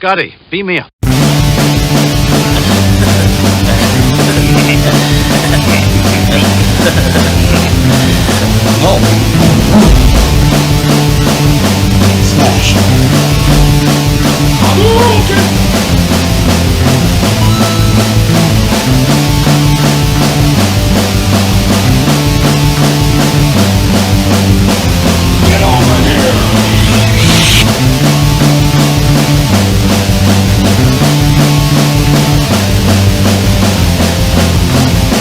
Scotty, beam me up. Oh. Smash. Get over here.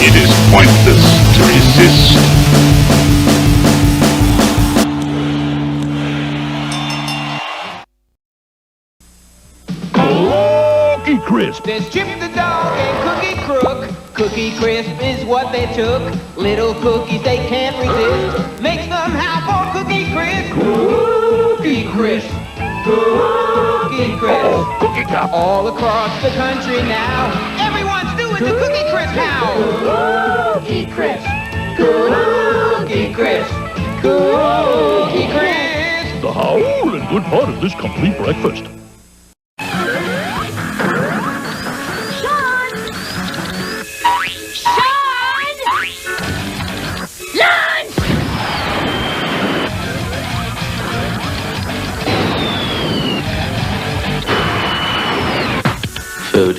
It is pointless to resist. Cookie Crisp. There's Chip the dog and Cookie Crook. Cookie Crisp is what they took. Little cookies they can't resist. Makes them howl for Cookie Crisp. Cookie Crisp. Cookie Crisp. Cookie Cup. All across the country now, everyone's doing the Cookie Crisp now. Cookie Crisp. Cookie Crisp. Cookie Crisp. The howl and good part of this complete breakfast. Food.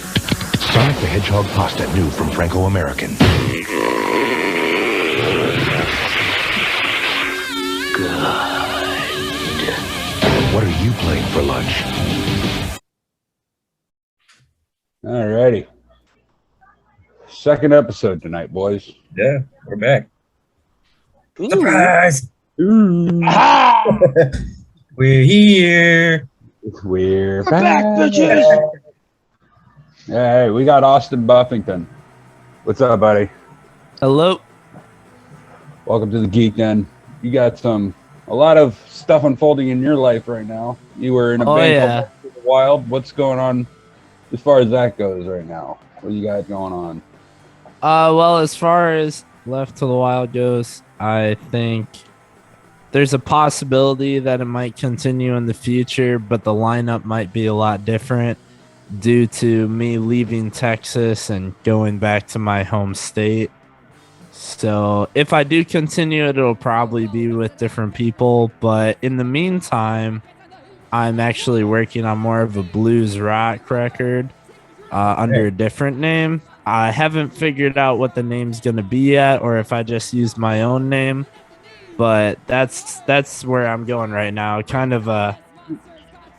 Sonic the Hedgehog pasta, new from Franco-American. Good. What are you playing for lunch? Alrighty. Second episode tonight, boys. Yeah, we're back. Ooh. Surprise! Ooh. We're here. We're back, bitches. Hey, we got Austin Buffington. What's up, buddy? Hello. Welcome to the Geek Den. You got a lot of stuff unfolding in your life right now. You were in a band called Left to the Wild. What's going on as far as that goes right now? What you got going on? Well, as far as Left to the Wild goes, I think there's a possibility that it might continue in the future, but the lineup might be a lot different due to me leaving Texas and going back to my home state. So if I do continue, it'll probably be with different people. But in the meantime, I'm actually working on more of a blues rock record under a different name. I haven't figured out what the name's going to be yet, or if I just use my own name. But that's where I'm going right now. Kind of a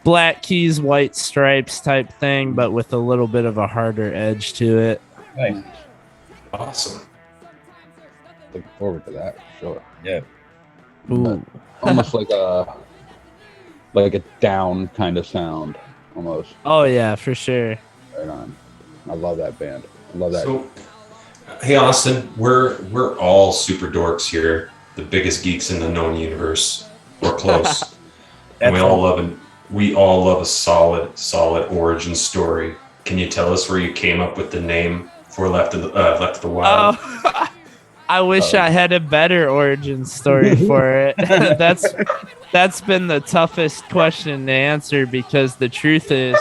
Black Keys, White Stripes type thing, but with a little bit of a harder edge to it. Nice. Awesome. Looking forward to that, for sure. Yeah. Ooh. Almost like a down kind of sound, almost. Oh yeah, for sure. Right on. I love that band. I love that. So, hey Austin, we're all super dorks here, the biggest geeks in the known universe. We're close, and we all love a solid origin story. Can you tell us where you came up with the name for Left to the Wild? Oh, I wish I had a better origin story for it. That's been the toughest question to answer, because the truth is,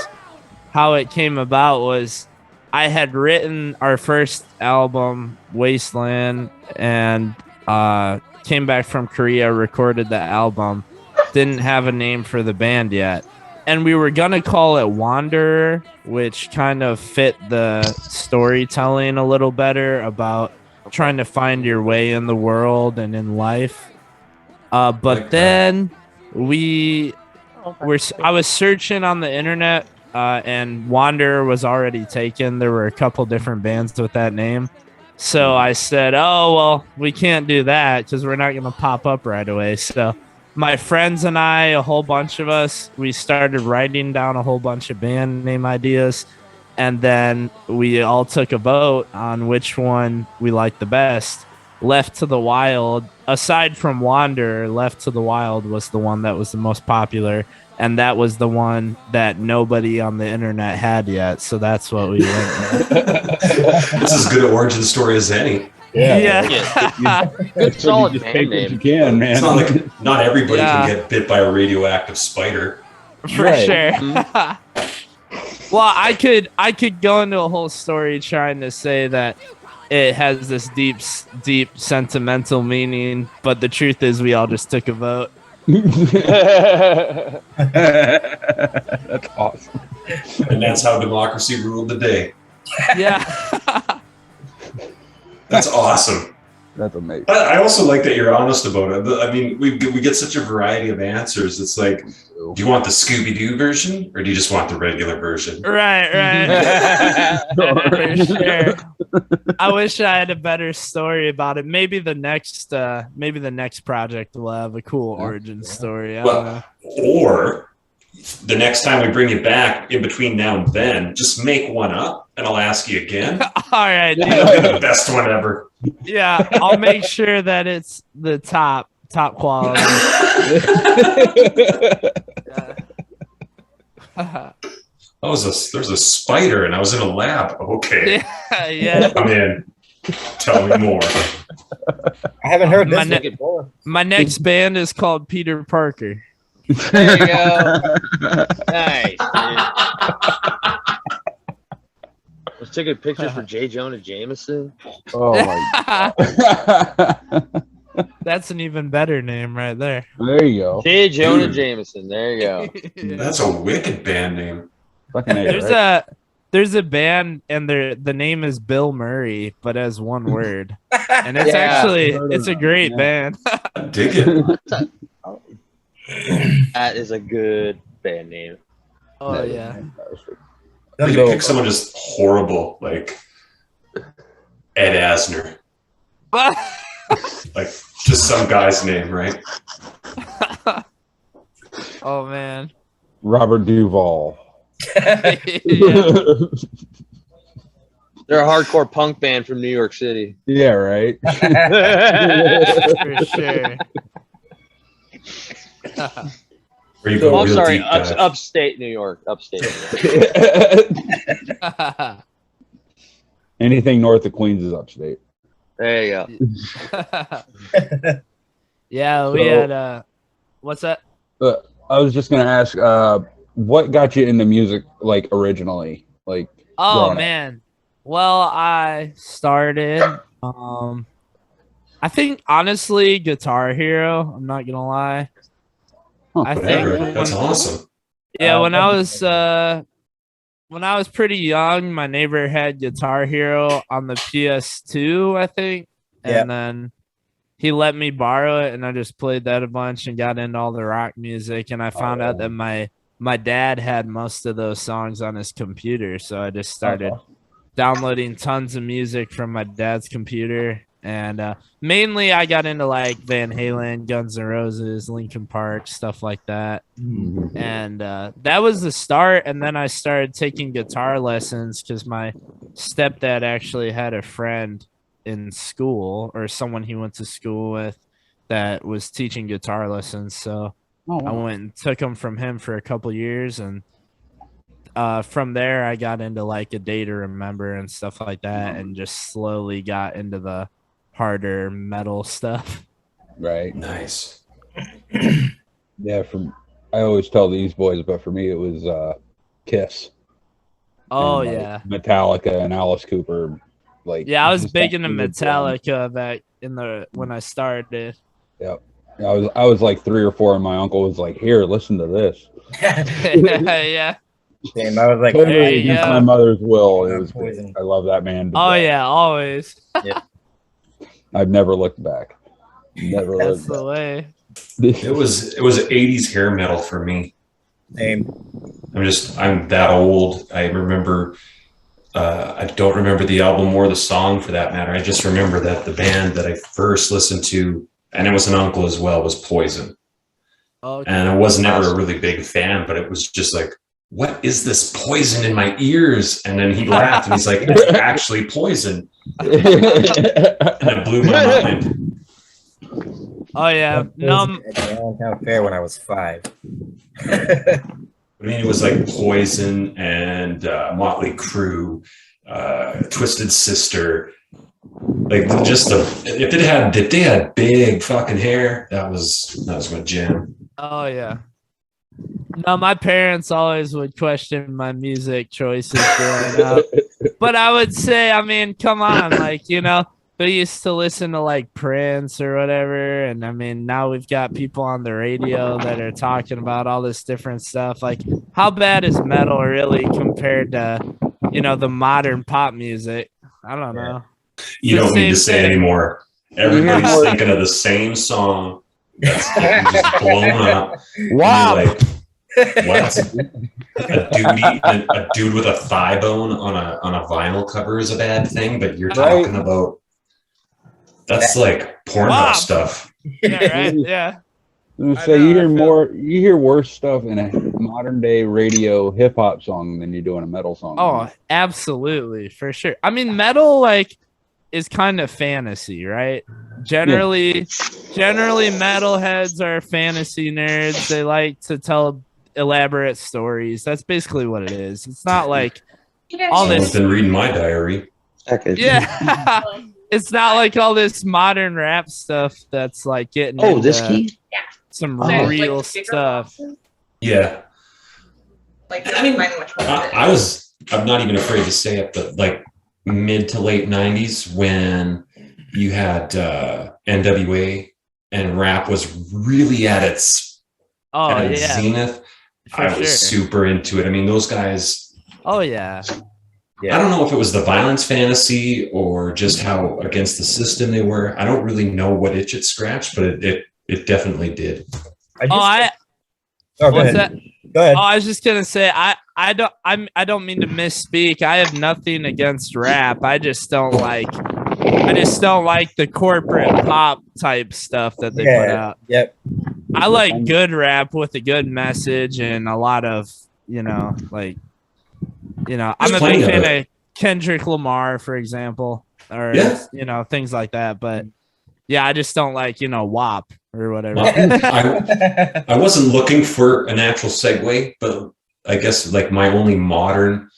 how it came about was I had written our first album, Wasteland, and came back from Korea, recorded the album, didn't have a name for the band yet. And we were going to call it Wanderer, which kind of fit the storytelling a little better about trying to find your way in the world and in life. But then I was searching on the internet, and Wanderer was already taken. There were a couple different bands with that name. So I said, oh, well, we can't do that because we're not going to pop up right away. So my friends and I, a whole bunch of us, we started writing down a whole bunch of band name ideas. And then we all took a vote on which one we liked the best. Left to the Wild, aside from Wanderer, Left to the Wild was the one that was the most popular. And that was the one that nobody on the internet had yet. So that's what we went with. It's as good an origin story as any. Yeah. Good solid just band take what name. you can, man. It's not like not everybody can get bit by a radioactive spider. For sure. Well, I could go into a whole story trying to say that it has this deep sentimental meaning, but the truth is we all just took a vote. That's awesome. And that's how democracy ruled the day. Yeah. That's awesome. That's amazing. I also like that you're honest about it. I mean, we get such a variety of answers. It's like, do you want the Scooby-Doo version or do you just want the regular version? Right. For sure. I wish I had a better story about it. Maybe the next project will have a cool origin story. I don't know. Or the next time we bring you back, in between now and then, just make one up and I'll ask you again. All right, dude. That'll be the best one ever. Yeah, I'll make sure that it's the top quality. There's a spider and I was in a lab. Okay. Yeah. I'm in. Tell me more. I haven't heard this one before. My next band is called Peter Parker. There you go. Nice, dude. Let's take a picture for J. Jonah Jameson. Oh my god. That's an even better name right there. There you go. J. Jonah Jameson. There you go. That's a wicked band name. Fucking A, there's a band and the name is Bill Murray, but as one word. And it's it's a great band. I dig it. That is a good band name. Oh yeah. You can pick someone just horrible, like Ed Asner. Like just some guy's name, right? Oh man. Robert Duvall. Yeah. They're a hardcore punk band from New York City. Yeah, right. For sure. Where you go I'm real sorry, deep dive. upstate New York. Upstate New York. Anything north of Queens is upstate. There you go. Yeah, we had what's that? I was just gonna ask, what got you into music, like originally, like? Oh man, well I started. I think honestly, Guitar Hero. I'm not gonna lie. I think That's awesome. Yeah, when I was pretty young, my neighbor had Guitar Hero on the PS2, I think, and then he let me borrow it, and I just played that a bunch and got into all the rock music. And I found out that my dad had most of those songs on his computer, so I just started downloading tons of music from my dad's computer. And mainly I got into like Van Halen, Guns N' Roses, Linkin Park, stuff like that. And that was the start. And then I started taking guitar lessons because my stepdad actually had a friend in school, or someone he went to school with, that was teaching guitar lessons. So I went and took them from him for a couple years. And from there, I got into like A Day to Remember and stuff like that, and just slowly got into the harder metal stuff. Right. Nice. Yeah, I always tell these boys, but for me it was Kiss. Oh and, yeah. Metallica and Alice Cooper. Like, yeah, I was big into Metallica back when I started. Yep. I was like 3 or 4, and my uncle was like, "Here, listen to this." Yeah. Damn, I was like, Totally against my mother's will. It was Poison. I love that man. Oh yeah, always. Yeah. I've never looked back. Never That's looked the back. way. It was 80s hair metal for me. Same. I'm that old. I remember I don't remember the album or the song for that matter. I just remember that the band that I first listened to, and it was an uncle as well, was Poison. Okay. And I was never a really big fan, but it was just like, what is this poison in my ears? And then he laughed and he's like, it's actually poison. And it blew my mind. Oh yeah. No. Downtown Fair when I was 5. I mean, it was like Poison and Motley Crue, Twisted Sister. Like if they had big fucking hair, that was my jam. Oh yeah. No, my parents always would question my music choices growing up. But I would say, I mean, come on, like, they used to listen to like Prince or whatever. And I mean, now we've got people on the radio that are talking about all this different stuff. Like, how bad is metal really compared to, the modern pop music? I don't know. You don't need to say anymore. Everybody's thinking of the same song that's getting just blown up. Wow. Like, what? A dude with a thigh bone on a vinyl cover is a bad thing, but you're talking about that's like porno stuff. Yeah, right. Yeah. So you hear worse stuff in a modern day radio hip hop song than you do in a metal song. Oh, absolutely, for sure. I mean, metal like is kind of fantasy, right? Generally metalheads are fantasy nerds. They like to tell elaborate stories. That's basically what it is. It's not like all this. I've been reading my diary. Yeah. It's not like all this modern rap stuff that's like getting some real stuff. Yeah. Like, I mean, I'm not even afraid to say it, but like mid to late 90s when you had NWA and rap was really at its zenith. I was super into it. I mean, those guys. Oh, yeah. I don't know if it was the violence fantasy or just how against the system they were. I don't really know what itch it scratched, but it definitely did. Go ahead. Oh, I was just gonna say I don't mean to misspeak. I have nothing against rap. I just don't like the corporate pop type stuff that they put out. Yep. I like good rap with a good message and a lot of, I'm a big fan of Kendrick Lamar, for example, or things like that. But yeah, I just don't like, WAP or whatever. I wasn't looking for a natural segue, but I guess like my only modern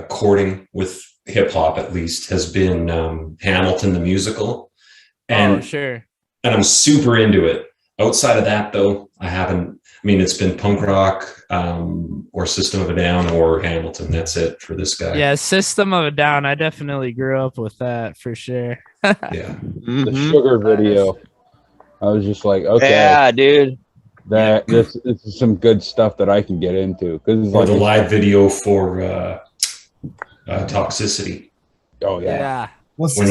courting with hip hop, at least, has been Hamilton the musical. And sure. And I'm super into it. Outside of that, though, it's been punk rock or System of a Down or Hamilton. That's it for this guy. Yeah, System of a Down. I definitely grew up with that for sure. Yeah. The Sugar video. I was just like, okay. Yeah, dude. This is some good stuff that I can get into. Or the live video for Toxicity. Oh, yeah. Yeah. When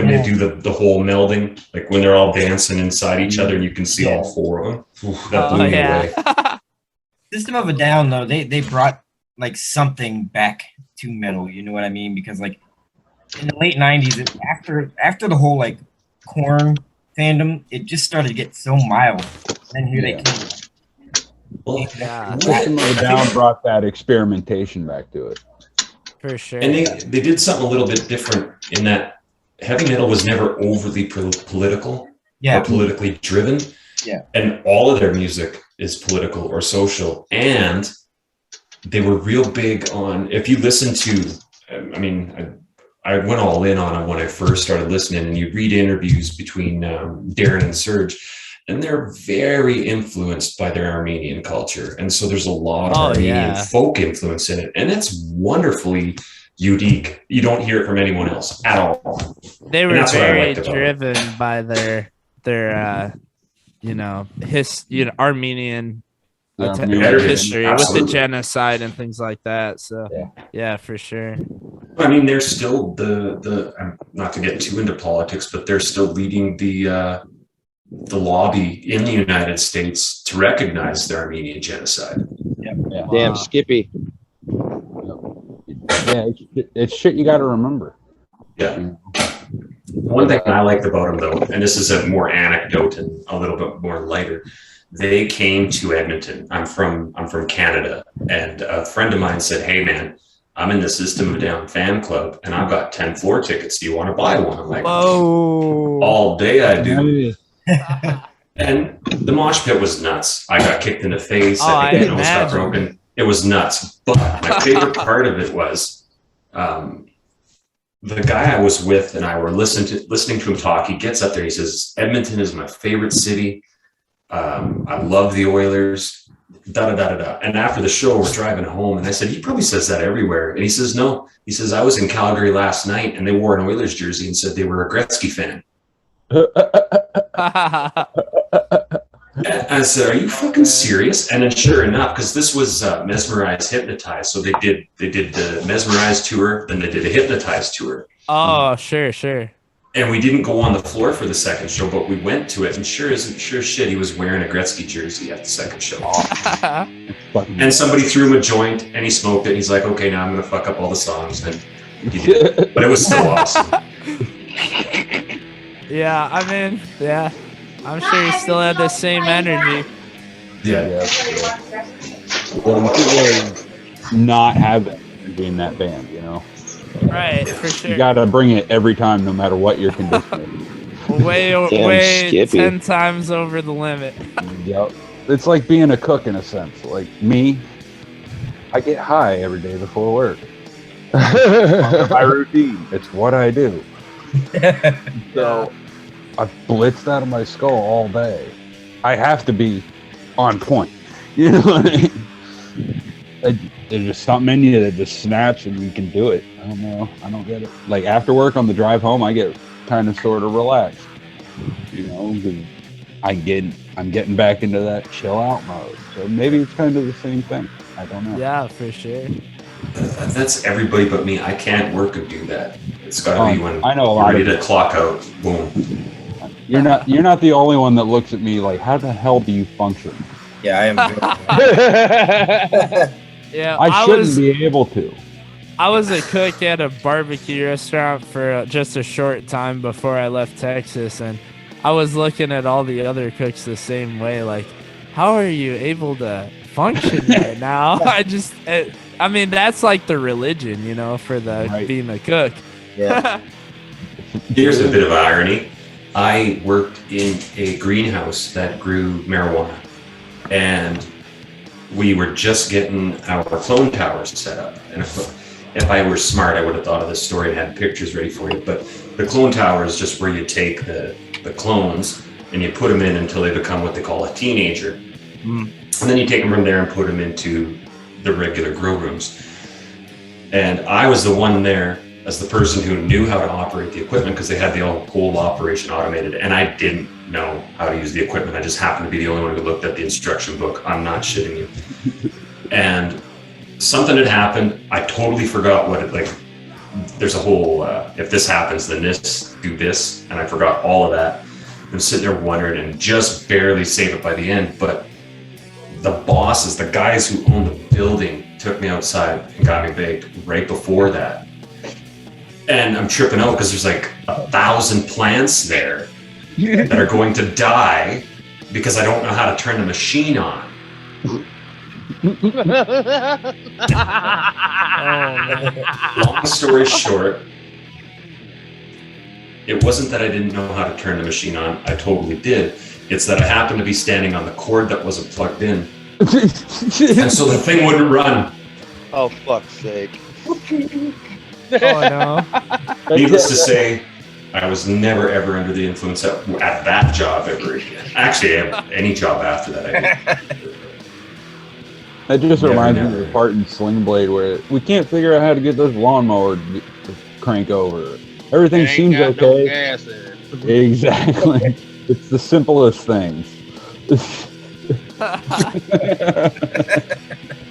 they do the whole melding, like when they're all dancing inside each other and you can see all four of them. Oof, that blew me away. System of a Down, though, they brought like something back to metal. You know what I mean? Because like in the late 90s, after the whole like Korn fandom, it just started to get so mild. And here they came. Well, System of a Down brought that experimentation back to it. For sure. And they did something a little bit different in that heavy metal was never overly political or politically driven. Yeah. And all of their music is political or social. And they were real big on, if you listen to, I went all in on it when I first started listening, and you read interviews between Darren and Serge, and they're very influenced by their Armenian culture. And so there's a lot of Armenian folk influence in it. And it's wonderfully unique. You don't hear it from anyone else at all. They were very driven by their Armenian history with the genocide and things like that. So yeah, for sure. I mean, they're still not to get too into politics, but they're still leading the lobby in the United States to recognize the Armenian genocide. Damn Skippy. Yeah, it's shit you got to remember. Yeah. One thing I liked about them, though, and this is a more anecdote and a little bit more lighter, they came to Edmonton. I'm from Canada, and a friend of mine said, "Hey, man, I'm in the System of a Down fan club, and I've got 10 floor tickets. Do you want to buy one?" I'm like, "Whoa, all day I do." And the mosh pit was nuts. I got kicked in the face. I think my nose got broken. It was nuts. But my favorite part of it was the guy I was with and I were listening to him talk. He gets up there. He says, "Edmonton is my favorite city. I love the Oilers. da da da da da. And after the show, we're driving home, and I said, he probably says that everywhere. And he says, no. He says, I was in Calgary last night, and they wore an Oilers jersey and said they were a Gretzky fan. I said, are you fucking serious? And then sure enough, because this was Mesmerized, Hypnotized. So they did the Mesmerized tour, then they did a Hypnotized tour. Oh, sure. And we didn't go on the floor for the second show, but we went to it, and sure as shit, he was wearing a Gretzky jersey at the second show. And somebody threw him a joint, and he smoked it. And he's like, okay, now I'm going to fuck up all the songs. And he did. But it was still awesome. Yeah, I mean, yeah. I'm sure he still had the same energy. Yeah. Well, you could really not have that energy in that band, you know? Right, for sure. You got to bring it every time, no matter what your condition is. Way 10 times over the limit. Yep. It's like being a cook in a sense. Like me, I get high every day before work. My routine. It's what I do. So I've blitzed out of my skull all day. I have to be on point. You know what I mean? There's just something in you that just snaps and you can do it. I don't know. I don't get it. Like after work on the drive home, I get kind of sort of relaxed. You know, because I'm getting back into that chill out mode. So maybe it's kind of the same thing. I don't know. Yeah, for sure. That's everybody but me. I can't work and do that. It's got to be when I know a lot you're ready to clock out. Boom. You're not the only one that looks at me like, how the hell do you function? Yeah, I am. Yeah, I shouldn't be able to. I was a cook at a barbecue restaurant for just a short time before I left Texas, and I was looking at all the other cooks the same way. Like, how are you able to function right now? I mean, that's like the religion, you know, for being a cook. Yeah. Here's a bit of irony. I worked in a greenhouse that grew marijuana, and we were just getting our clone towers set up. And if I were smart, I would have thought of this story and had pictures ready for you. But the clone tower is just where you take the clones and you put them in until they become what they call a teenager. And then you take them from there and put them into the regular grow rooms. And I was the one there as the person who knew how to operate the equipment because they had the whole operation automated. And I didn't know how to use the equipment. I just happened to be the only one who looked at the instruction book. I'm not shitting you. And something had happened. I totally forgot what it, like, there's a whole, if this happens, then this, do this. And I forgot all of that. I'm sitting there wondering and just barely save it by the end. But the bosses, the guys who own the building, took me outside and got me baked right before that. And I'm tripping out because there's like 1,000 plants there that are going to die because I don't know how to turn the machine on. Long story short, it wasn't that I didn't know how to turn the machine on. I totally did. It's that I happened to be standing on the cord that wasn't plugged in. And so the thing wouldn't run. Oh, fuck's sake. Oh, no. Needless to say, I was never ever under the influence at that job ever again. Actually, any job after that I did. That just reminds me of the part in Sling Blade where we can't figure out how to get this lawnmower to crank over. Everything seems okay. No gas in it. Exactly. It's the simplest things.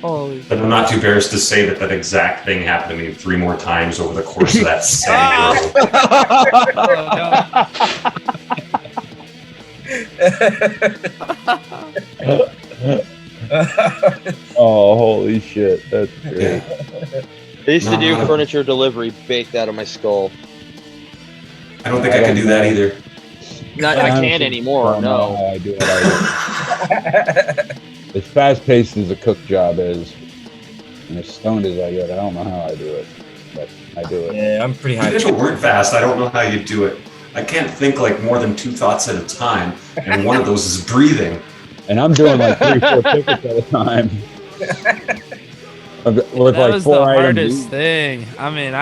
Holy But I'm not too embarrassed to say that exact thing happened to me 3 more times over the course of that same Oh, holy shit. That's great. I used to do furniture delivery baked out of my skull. I don't think I can do that either. I can't anymore, no. I do it. As fast-paced as a cook job is, and as stoned as I get, I don't know how I do it, but I do it. Yeah, I'm pretty high. If it work fast, I don't know how you do it. I can't think like more than 2 thoughts at a time, and one of those is breathing. And I'm doing like 3-4 tickets at a time. With that like was 4 the items hardest each. thing. I mean,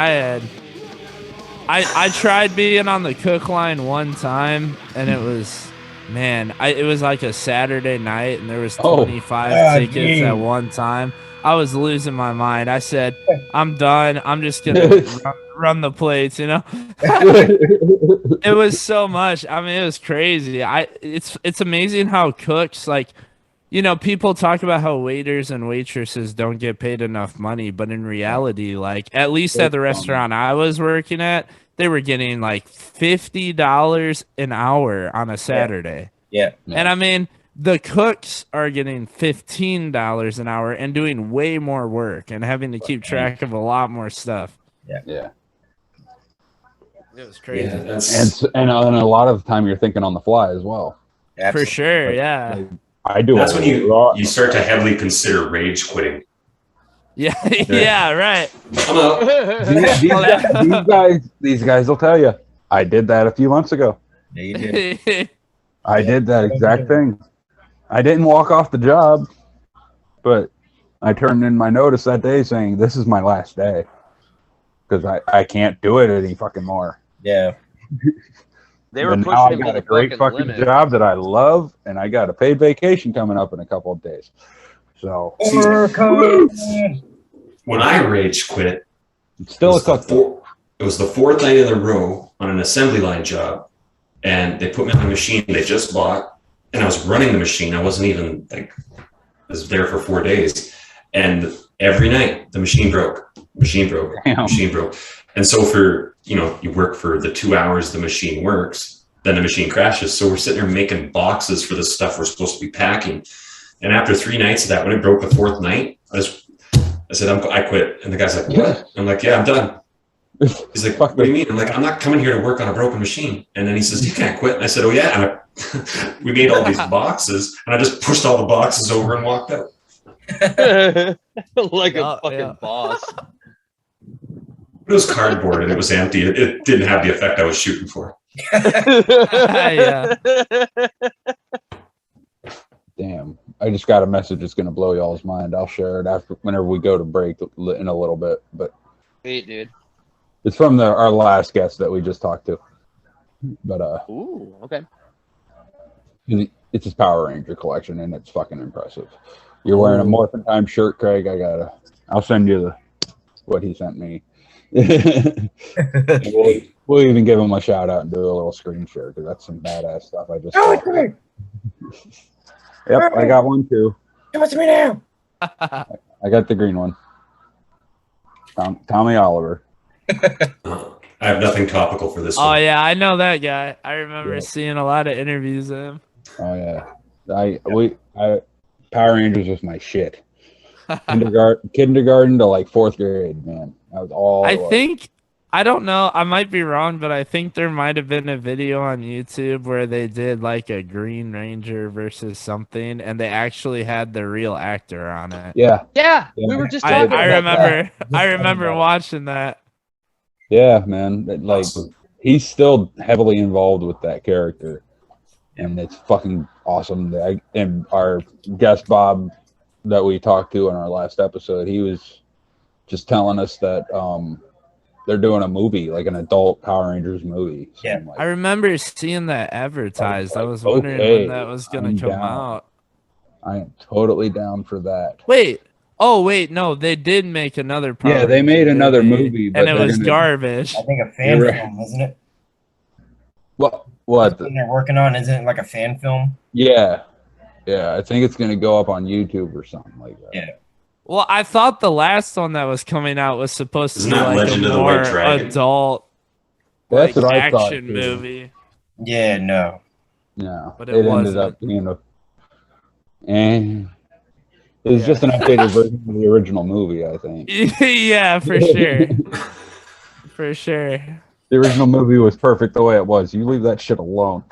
I tried being on the cook line one time, and it was Man, it was like a Saturday night, and there was 25 tickets at one time. I was losing my mind. I said, "I'm done. I'm just gonna run the plates." You know, it was so much. I mean, it was crazy. It's amazing how cooks like. You know, people talk about how waiters and waitresses don't get paid enough money, but in reality, like at least at the restaurant I was working at, they were getting like $50 an hour on a Saturday. Yeah. And I mean, the cooks are getting $15 an hour and doing way more work and having to keep track of a lot more stuff. Yeah. It was crazy. Yeah, and a lot of the time you're thinking on the fly as well. For sure, yeah. I do. That's when you start to heavily consider rage quitting. Yeah, yeah, right. I'm out. These guys will tell you. I did that a few months ago. Yeah, you did. I did that exact thing. I didn't walk off the job, but I turned in my notice that day saying this is my last day because I can't do it any fucking more. Yeah. They were now pushing I him to got the a great fucking limit. job that I love, and I got a paid vacation coming up in a couple of days. So when I rage quit, it's still a cook. It was the fourth night in a row on an assembly line job, and they put me on a machine they just bought, and I was running the machine. I wasn't even I was there for 4 days, and every night the machine broke. And so you work for the 2 hours the machine works, then the machine crashes. So we're sitting there making boxes for the stuff we're supposed to be packing. And after 3 nights of that, when it broke the fourth night, I said, I quit. And the guy's like, what? I'm like, yeah, I'm done. He's like, what do you mean? I'm like, I'm not coming here to work on a broken machine. And then he says, you can't quit. And I said, oh yeah. And we made all these boxes, and I just pushed all the boxes over and walked out. Like a fucking boss. It was cardboard and it was empty. It didn't have the effect I was shooting for. Yeah. Damn. I just got a message that's going to blow y'all's mind. I'll share it whenever we go to break in a little bit. But Sweet, dude. it's from our last guest that we just talked to. But Ooh, okay. It's his Power Ranger collection, and it's fucking impressive. You're wearing a Morphin Time shirt, Craig. I'll send you what he sent me. we'll even give him a shout out and do a little screen share because that's some badass stuff. I just Yep, I got one too. Give it to me now. I got the green one. Tommy Oliver. I have nothing topical for this one. Oh yeah, I know that guy. I remember seeing a lot of interviews of him. Oh yeah, Power Rangers was my shit. Kindergarten to like 4th grade, man. That was all. I don't know. I might be wrong, but I think there might have been a video on YouTube where they did like a Green Ranger versus something, and they actually had the real actor on it. Yeah. We were just talking I remember watching that. Yeah, man. Like he's still heavily involved with that character, and it's fucking awesome. And our guest Bob that we talked to in our last episode, he was just telling us that they're doing a movie, like an adult Power Rangers movie. So Yeah. I remember seeing that advertised. I was wondering when that was going to come out. I am totally down for that. Wait. Oh, wait. No, they did make another Power they made Ranger another movie, movie. But and it was garbage. I think a fan film, isn't it? What? What they're working on, isn't it like a fan film? Yeah. I think it's going to go up on YouTube or something like that. Yeah. Well, I thought the last one that was coming out was supposed to be like Legend a of the more White Dragon? adult That's what I thought, action too. movie. Yeah, no. No, But it it ended up wasn't. being it was just an updated version of the original movie, I think. Yeah, for sure. For sure. The original movie was perfect the way it was. You leave that shit alone.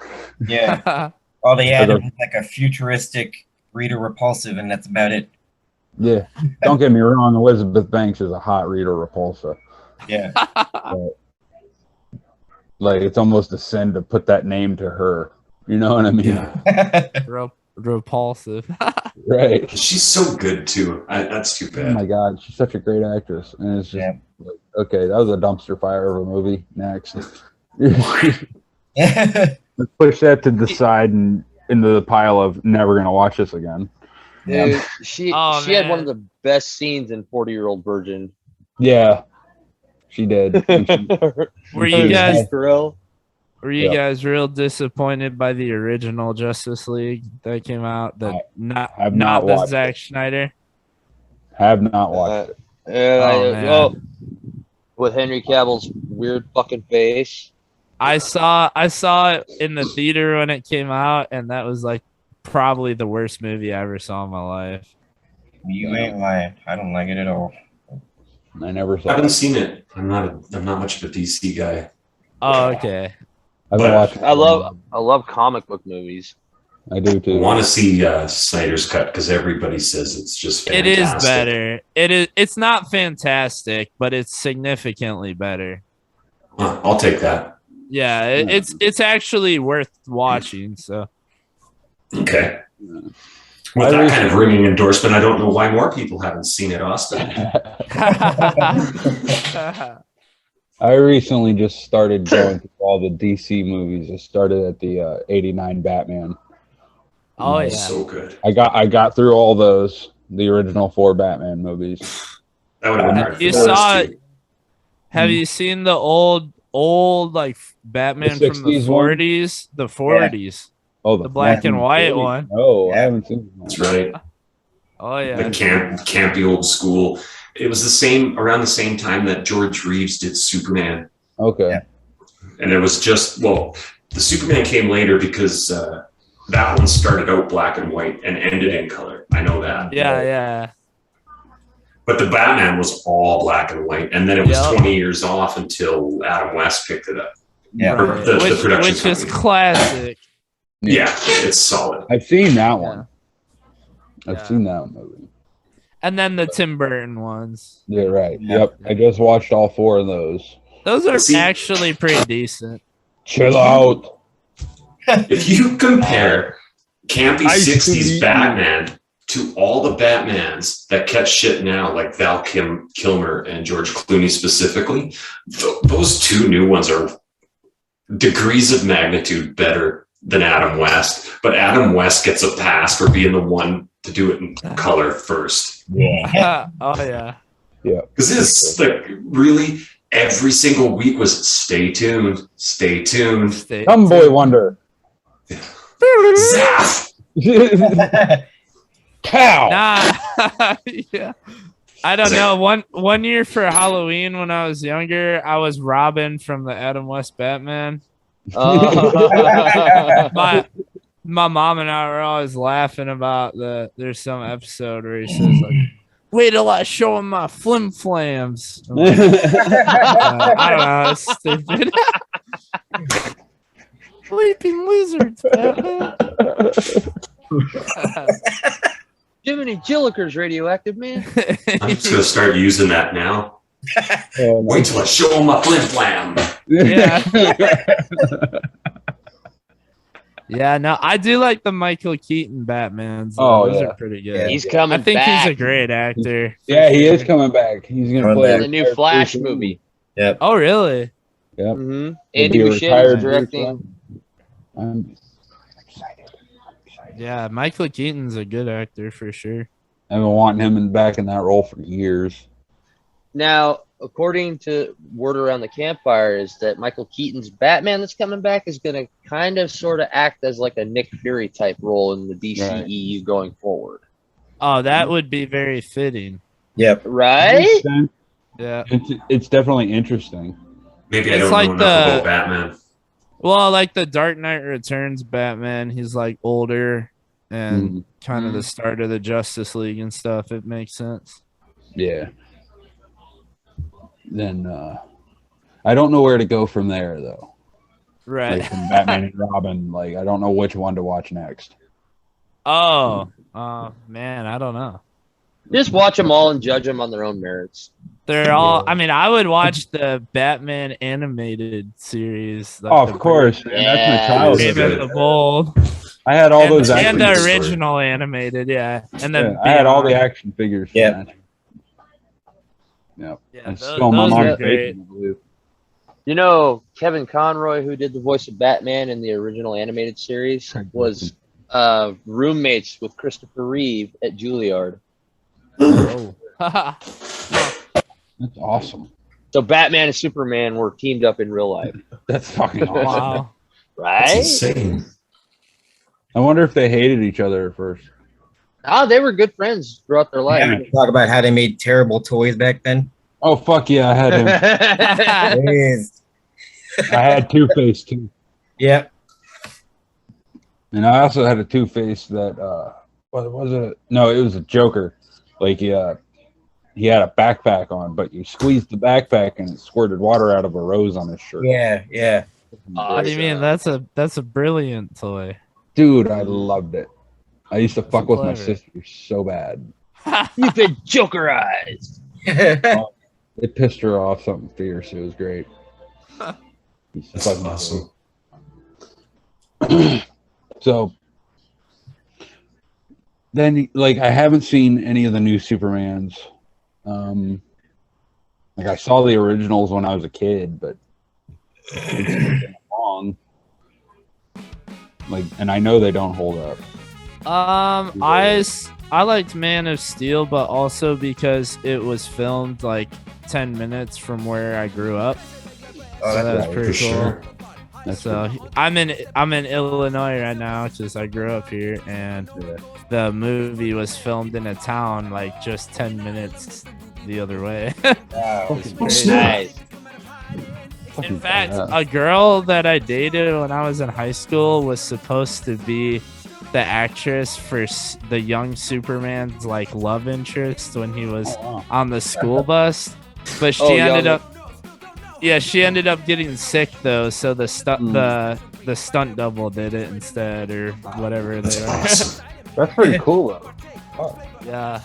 Yeah. All they added was like a futuristic Rita Repulsive, and that's about it. Yeah. Don't get me wrong, Elizabeth Banks is a hot Rita Repulsa. Yeah. But, like, it's almost a sin to put that name to her. You know what I mean? Repulsive. Right. She's so good too. That's too bad. Oh my god, she's such a great actress. And it's just like, okay, that was a dumpster fire of a movie. Next. Let's push that to the side and into the pile of never gonna watch this again. Dude, she Oh, had one man. of the best scenes in 40-Year-Old Virgin. Yeah, she did. And she- Were you guys Grill? were you Yep. guys real disappointed by the original Justice League that came out? That have not not the watched Zack Schneider. have not watched it. man. With Henry Cavill's weird fucking face. I saw it in the theater when it came out, and that was like probably the worst movie I ever saw in my life. You ain't lying. I don't like it at all. I never I saw haven't it. seen it. I'm not much of a DC guy. Oh, okay. I've been watching. I love comic book movies. I do I too. want to see Snyder's cut because everybody says it's just It fantastic. is better. It's not fantastic, but it's significantly better. I'll take that. Yeah, it's actually worth watching. So Okay. With that kind of ringing endorsement, I don't know why more people haven't seen it, Austin. I recently just started going through all the DC movies. I started at the '89 Batman. Oh yeah, So good. I got through all those, the original 4 Batman movies. That would have been hard. You for us saw to- Have you seen the old like Batman The from the 60s one? 40s? The 40s. Oh, The black and white one. Oh, I haven't seen that. That's right. Oh yeah. The campy old school. It was around the same time that George Reeves did Superman. Okay. And it was the Superman came later because that one started out black and white and ended in color. I know that. Yeah. But the Batman was all black and white, and then it was Yep. 20 years off until Adam West picked it up. Yeah. Or the production which is company. classic. Yeah, it's solid. I've seen that one. I've Yeah. seen that movie. And then the Tim Burton ones. Yeah, right. Yeah. Yep. I just watched all 4 of those. Those are See- actually pretty decent. Chill out. If you compare campy I 60s see. Batman to all the Batmans that catch shit now, like Val Kilmer and George Clooney specifically, those 2 new ones are degrees of magnitude better than Adam West. But Adam West gets a pass for being the one to do it in color first. Yeah. Oh yeah. Because it's like really every single week was stay tuned. Boy Wonder. Zap! Cow. Nah. Yeah. I don't know. One year for Halloween when I was younger, I was Robin from the Adam West Batman. My mom and I were always laughing about there's some episode where he says like, wait till I show him my flim flams. I don't know, it's stupid. Sleeping lizards, Batman. Jiminy Jilliker's radioactive, man. I'm just gonna start using that now. Oh, Wait till I show him my flim flam. Yeah. Yeah, no, I do like the Michael Keaton Batmans. Oh, Those yeah. are pretty good. He's coming I think back. he's a great actor. Yeah, he is coming back. He's gonna Coming play back. The new Flash movie. Yep. Oh, really? Yep. Mm-hmm. He'll Andy be a Muschietti retired is directing. I'm excited. Yeah, Michael Keaton's a good actor for sure. I've been wanting him back in that role for years. Now, according to word around the campfire, is that Michael Keaton's Batman that's coming back is going to kind of sort of act as like a Nick Fury type role in the DCEU going forward. Oh, that would be very fitting. Yep. Right? Yeah. It's definitely interesting. Maybe I It's don't like know enough about Batman. Well, like the Dark Knight Returns Batman, he's like older and Mhm. kind of the start of the Justice League and stuff. It makes sense. Yeah. Then I don't know where to go from there though. Right. Like from Batman and Robin, like I don't know which one to watch next. Oh, man, I don't know. Just watch them all and judge them on their own merits. They're all. I mean, I would watch the Batman animated series. Like Oh, the of course. Man, that's my childhood. Brave and the Bold. I had all those and action the figures. original animated, yeah. And then Yeah, I had all the Beyond. action figures. from Yeah. that. Yep. Yeah, And those still my are mom's great. basement, I believe. You know, Kevin Conroy, who did the voice of Batman in the original animated series, was roommates with Christopher Reeve at Juilliard. Oh. That's awesome. So Batman and Superman were teamed up in real life. That's fucking awesome. Wow. Right? That's insane. I wonder if they hated each other at first. Oh, they were good friends throughout their life. Yeah, talk about how they made terrible toys back then. Oh fuck yeah, I had him. Jeez. I had Two-Face too. Yep. And I also had a Two-Face that what was it? No, it was a Joker. Like he had a backpack on, but you squeezed the backpack and it squirted water out of a rose on his shirt. Yeah, yeah. What do you mean? That's a brilliant toy. Dude, I loved it. I used to fuck with my clever. sister so bad. You've been Jokerized. It pissed her off something fierce. It was great. That's awesome. So then, like, I haven't seen any of the new Supermans. Like, I saw the originals when I was a kid, but it's been long. Like, and I know they don't hold up. I liked Man of Steel, but also because it was filmed like 10 minutes from where I grew up. Oh, So that was right, pretty for cool. sure. So I'm in Illinois right now because I grew up here, and the movie was filmed in a town like just 10 minutes the other way. Wow. Nice. In fact, a girl that I dated when I was in high school was supposed to be the actress for the young Superman's like love interest when he was on the school bus, but she ended up getting sick though, so the stunt double did it instead, or whatever That's they awesome. That's pretty cool, though. Yeah.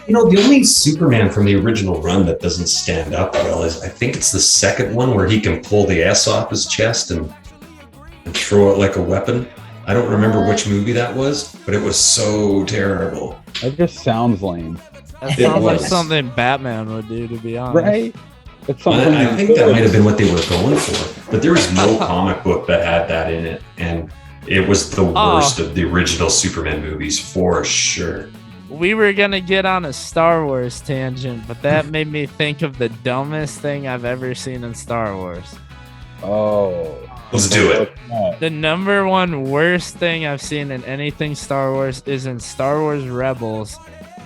You know, the only Superman from the original run that doesn't stand up well is, I think it's the second one where he can pull the ass off his chest and throw it like a weapon. I don't remember which movie that was, but it was so terrible. That just sounds lame. That sounds like was. something Batman would do, to be honest. Right? It's something I think that might have been what they were going for, but there was no comic book that had that in it, and it was the worst of the original Superman movies for sure. We were gonna get on a Star Wars tangent, but that made me think of the dumbest thing I've ever seen in Star Wars. Oh. Let's do it. The number one worst thing I've seen in anything Star Wars is in Star Wars Rebels,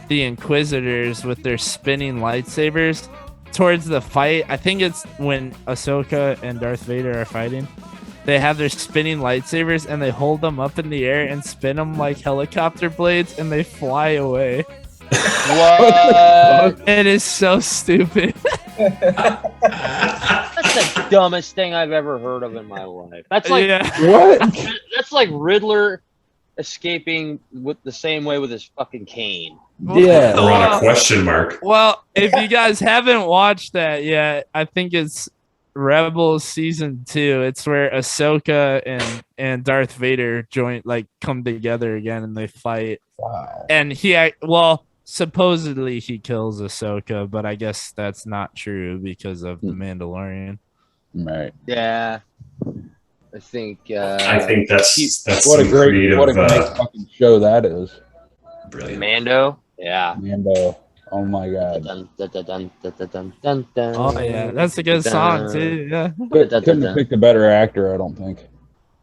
the Inquisitors with their spinning lightsabers. Towards the fight, I think it's when Ahsoka and Darth Vader are fighting. They have their spinning lightsabers and they hold them up in the air and spin them like helicopter blades, and they fly away. What? It is so stupid. That's the dumbest thing I've ever heard of in my life. That's like What? that's like Riddler escaping with the same way with his fucking cane. Yeah. We're on a question mark. Well, if you guys haven't watched that yet, I think it's Rebels season 2. It's where Ahsoka and Darth Vader come together again and they fight. Wow. And supposedly he kills Ahsoka, but I guess that's not true because of the Mandalorian. Right. Yeah. I think that's What a some great creative, fucking show that is. brilliant. Mando. Yeah. Mando. Oh my god. Dun, dun, dun, dun, dun, dun, dun, dun, Oh yeah, that's a good song too. Yeah. Couldn't have picked a better actor, I don't think.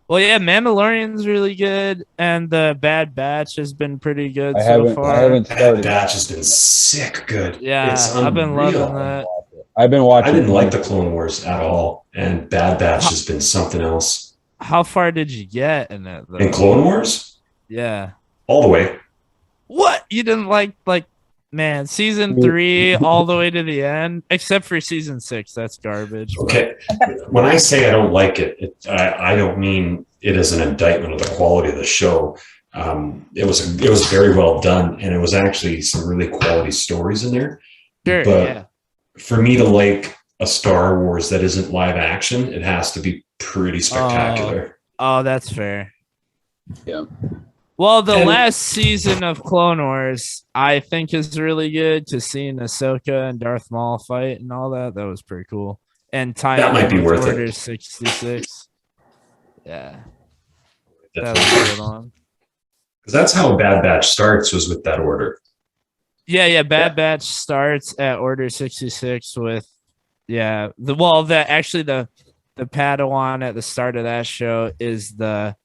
Well, yeah, Mandalorian's really good, and the Bad Batch has been pretty good I so haven't far. started. That batch has been sick good. Yeah, It's I've been unreal. loving that. I've been I watching. didn't like the Clone Wars at all, and Bad Batch has been something else. How far did you get in it? Though? In Clone Wars, Yeah. all the way. What? You didn't like man, season 3 all the way to the end, except for season 6. That's garbage. Okay, when I say I don't like it, I don't mean it as an indictment of the quality of the show. It was very well done, and it was actually some really quality stories in there. Sure, But yeah. for me to like a Star Wars that isn't live action, it has to be pretty spectacular. Oh, that's fair. Yeah. Well, the And- last season of Clone Wars, I think, is really good. To seeing Ahsoka and Darth Maul fight and all that was pretty cool. and tie That it might in be with worth it. Order 66. Yeah, that was a good one. Because that's how Bad Batch starts, was with that order. Yeah. Bad Batch starts at Order 66 with the Padawan at the start of that show is the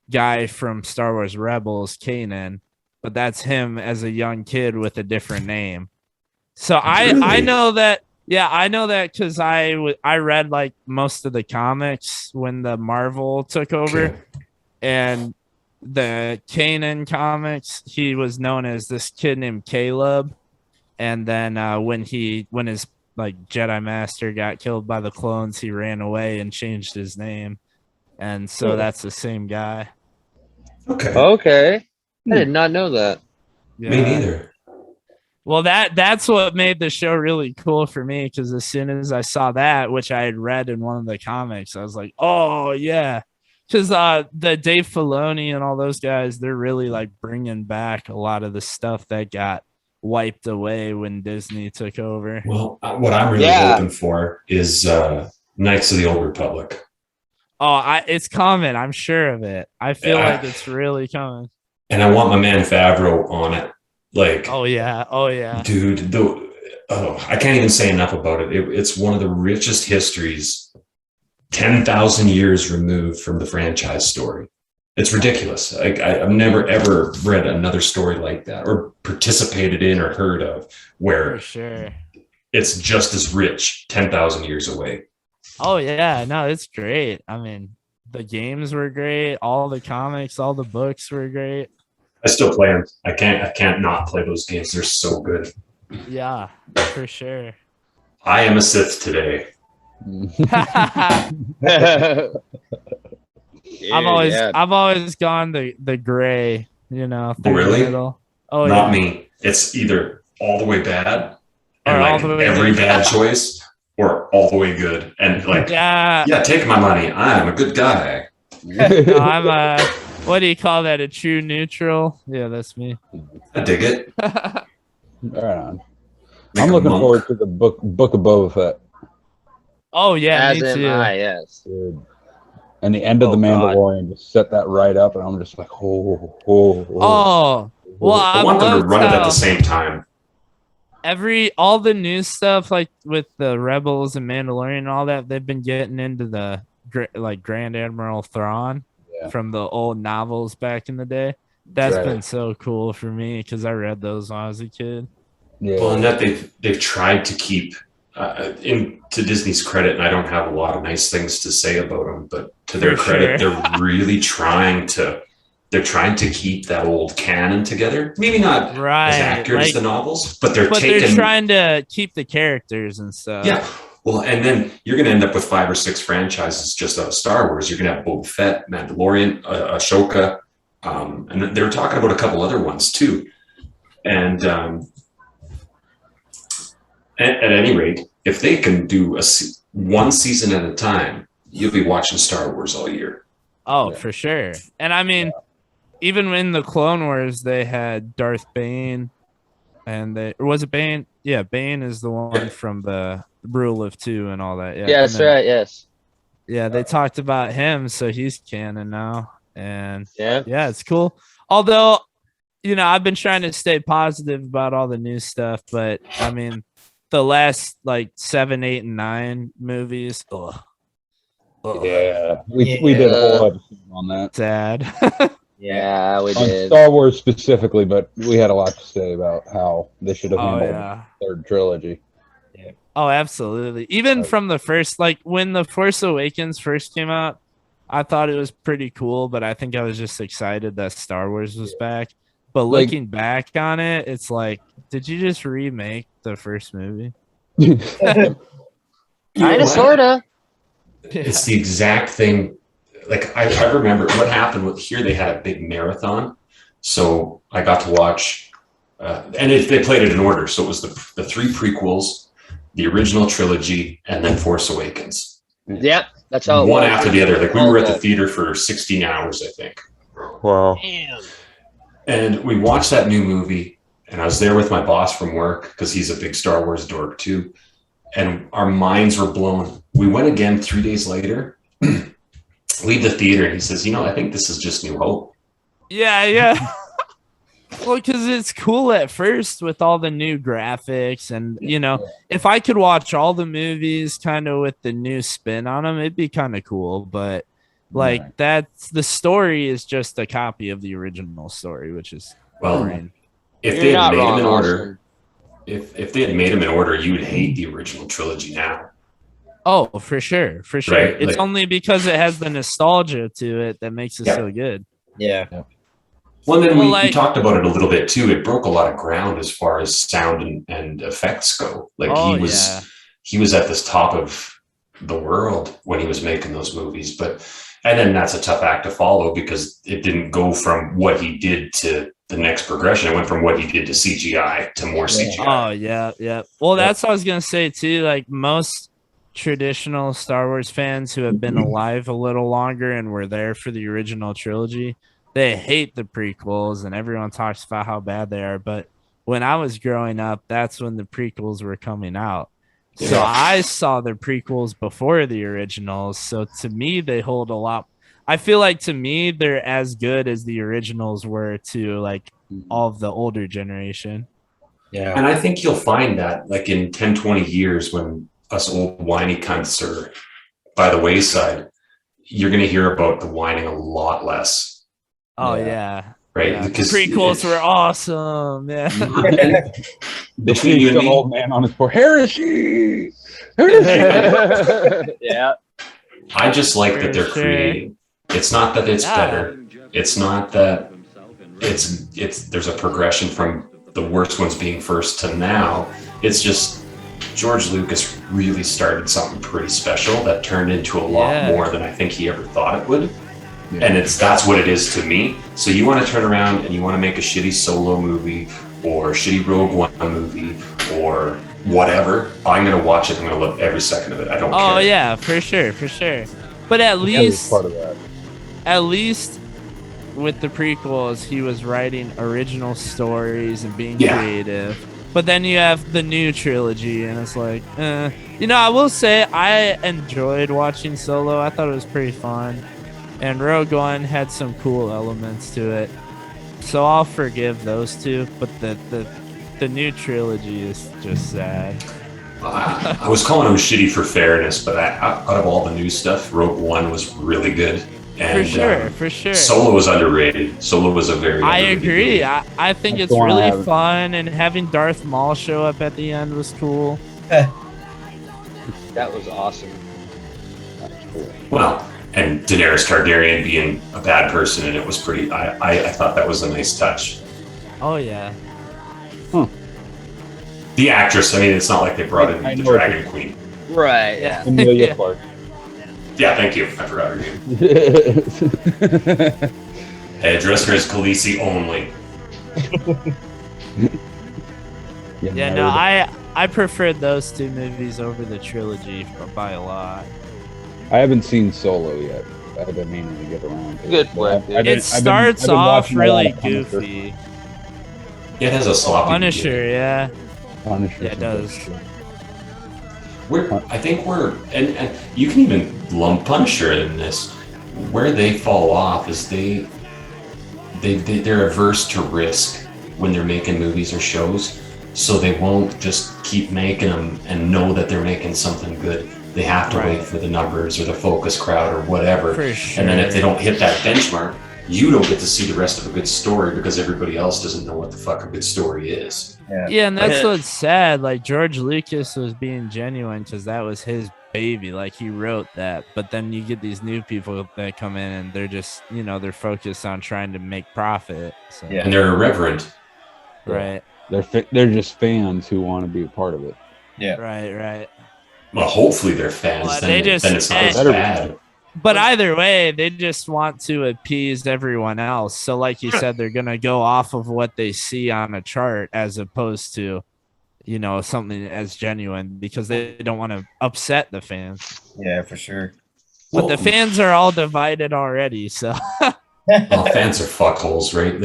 guy from Star Wars Rebels, Kanan, but that's him as a young kid with a different name. So I know that. Yeah, I know that because I read like most of the comics when the Marvel took over, Okay. and the Kanan comics, he was known as this kid named Caleb, and then when his like Jedi Master got killed by the clones, he ran away and changed his name, and so that's the same guy. Okay. I did not know that. Yeah. Me neither. Well, that's what made the show really cool for me, because as soon as I saw that, which I had read in one of the comics, I was like, oh yeah, because the Dave Filoni and all those guys, they're really like bringing back a lot of the stuff that got wiped away when Disney took over. Well, what I'm really hoping for is Knights of the Old Republic. Oh, it's coming. I'm sure of it. I feel like it's really coming. And I want my man Favreau on it. Like, oh yeah, dude. I can't even say enough about it. It's one of the richest histories, 10,000 years removed from the franchise story. It's ridiculous. I've never ever read another story like that, or participated in, or heard of, where for sure it's just as rich 10,000 years away. Oh yeah, no, it's great. I mean, the games were great. All the comics, all the books were great. I still play them. I can't not play those games. They're so good. Yeah, for sure. I am a Sith today. I've always gone the gray, through really? the middle. Oh, not yeah. me. It's either all the way bad and Or all like the way every good. bad choice, or all the way good and like yeah, take my money. I'm a good guy. No, I'm a, what do you call that? A true neutral? Yeah, that's me. I dig it. Right on. Make I'm a looking monk. forward to the book of Boba Fett. Oh yeah, As me am too. I, yes. Dude. And the end of the Mandalorian just set that right up, and I'm just like, oh. Oh, well, I I want them to loved run it at how the same time. all the new stuff, like with the Rebels and Mandalorian and all that, they've been getting into the like Grand Admiral Thrawn from the old novels back in the day. That's been so cool for me because I read those when I was a kid. Yeah. Well, and that they've tried to keep, to Disney's credit, and I don't have a lot of nice things to say about them, but to their For credit, sure. they're really trying to keep that old canon together. Maybe not Right, as accurate as like- the novels, but they're They're taking. trying to keep the characters and stuff. Yeah. Well, and then you're going to end up with 5 or 6 franchises just out of Star Wars. You're going to have Boba Fett, Mandalorian, Ahsoka, and they were talking about a couple other ones too. And at any rate, if they can do one season at a time, you'll be watching Star Wars all year. Oh, for sure. And I mean, even in the Clone Wars, they had Darth Bane, and was it Bane? Yeah, Bane is the one from the Rule of Two and all that. Yeah, Yeah, that's right. Yes. Yeah, they talked about him, so he's canon now, and yeah, it's cool. Although, I've been trying to stay positive about all the new stuff, but I mean, the last like 7, 8, and 9 movies. Ugh. Yeah, we did a whole episode on that. Sad. Yeah, we On did. Star Wars specifically, but we had a lot to say about how they should have Oh, handled yeah. the third trilogy. Oh, absolutely. Even from the first, like when The Force Awakens first came out, I thought it was pretty cool, but I think I was just excited that Star Wars was back. But Like- looking back on it, it's like, did you just remake the first movie? Kind of, sort of. It's the exact thing. Like I remember what happened with here. They had a big marathon, so I got to watch, and they played it in order. So it was the 3 prequels, the original trilogy, and then Force Awakens. Yep, that's how it One was. after the other. Like we were at the theater for 16 hours, I think. Wow. Damn. And we watched that new movie, and I was there with my boss from work because he's a big Star Wars dork too. and our minds were blown. We went again 3 days later, leave the theater, and he says, I think this is just New Hope. Yeah. Well, because it's cool at first with all the new graphics, and if I could watch all the movies kind of with the new spin on them, it'd be kind of cool. But that's the story is just a copy of the original story, which is boring. If they had made them in order, if they had made them in order, you would hate the original trilogy now. Oh, for sure. Right? It's only because it has the nostalgia to it that makes it so good. Yeah. Well, then we talked about it a little bit too. It broke a lot of ground as far as sound and effects go. Like he was at this top of the world when he was making those movies. And then that's a tough act to follow because it didn't go from what he did to the next progression. It went from what he did to CGI to more CGI. Oh yeah. Well, that's what I was gonna say too. Like most traditional Star Wars fans who have been alive a little longer and were there for the original trilogy, they hate the prequels and everyone talks about how bad they are. But when I was growing up, that's when the prequels were coming out. So I saw the prequels before the originals. So to me, they hold a lot. I feel like to me, they're as good as the originals were to like all of the older generation. Yeah. And I think you'll find that like in 10, 20 years when us old whiny cunts are by the wayside, you're going to hear about the whining a lot less. Oh yeah. Right. Yeah. Because the prequels were awesome. Yeah. Between you and me, old man on his poor heresy. Yeah. I just like that they're creating. It's not that it's better. It's not that it's there's a progression from the worst ones being first to now. It's just George Lucas really started something pretty special that turned into a lot more than I think he ever thought it would. Yeah. And that's what it is to me. So you want to turn around and you want to make a shitty Solo movie or shitty Rogue One movie or whatever, I'm going to watch it. I'm going to love every second of it. I don't care. Oh yeah, for sure. But at least part of that. At least with the prequels, he was writing original stories and being creative. But then you have the new trilogy, and it's like, I will say I enjoyed watching Solo. I thought it was pretty fun. And Rogue One had some cool elements to it. So I'll forgive those two, but the new trilogy is just sad. I was calling them shitty for fairness, but out of all the new stuff, Rogue One was really good. And, for sure. Solo was underrated. Solo was a very I agree. I think it's really fun, and having Darth Maul show up at the end was cool. That was awesome. Well, and Daenerys Targaryen being a bad person, and it was pretty. I thought that was a nice touch. Oh yeah. The actress. I mean, it's not like they brought in the Dragon Queen. Right. Yeah. Emilia Clarke. Yeah, thank you. I forgot her name. I addressed her as Khaleesi only. Yeah, no, I preferred those two movies over the trilogy by a lot. I haven't seen Solo yet. I've been meaning to get around to Good one. It starts off really goofy. It has a sloppy Punisher, yeah. Punisher. Yeah, it does. I think and you can even lump Punisher in this. Where they fall off is they're averse to risk when they're making movies or shows, so they won't just keep making them and know that they're making something good. They have to wait for the numbers or the focus crowd or whatever. For sure. And then if they don't hit that benchmark, you don't get to see the rest of a good story because everybody else doesn't know what the fuck a good story is. Yeah, and that's what's sad. Like George Lucas was being genuine because that was his baby. Like he wrote that, but then you get these new people that come in and they're just, they're focused on trying to make profit. So. Yeah, and they're irreverent. Right. They're just fans who want to be a part of it. Yeah. Right. Well, hopefully they're fans. Well, then it's not as bad. But either way, they just want to appease everyone else. So like you said, they're going to go off of what they see on a chart as opposed to, something as genuine because they don't want to upset the fans. Yeah, for sure. But the fans are all divided already, so. Well, fans are fuckholes, right?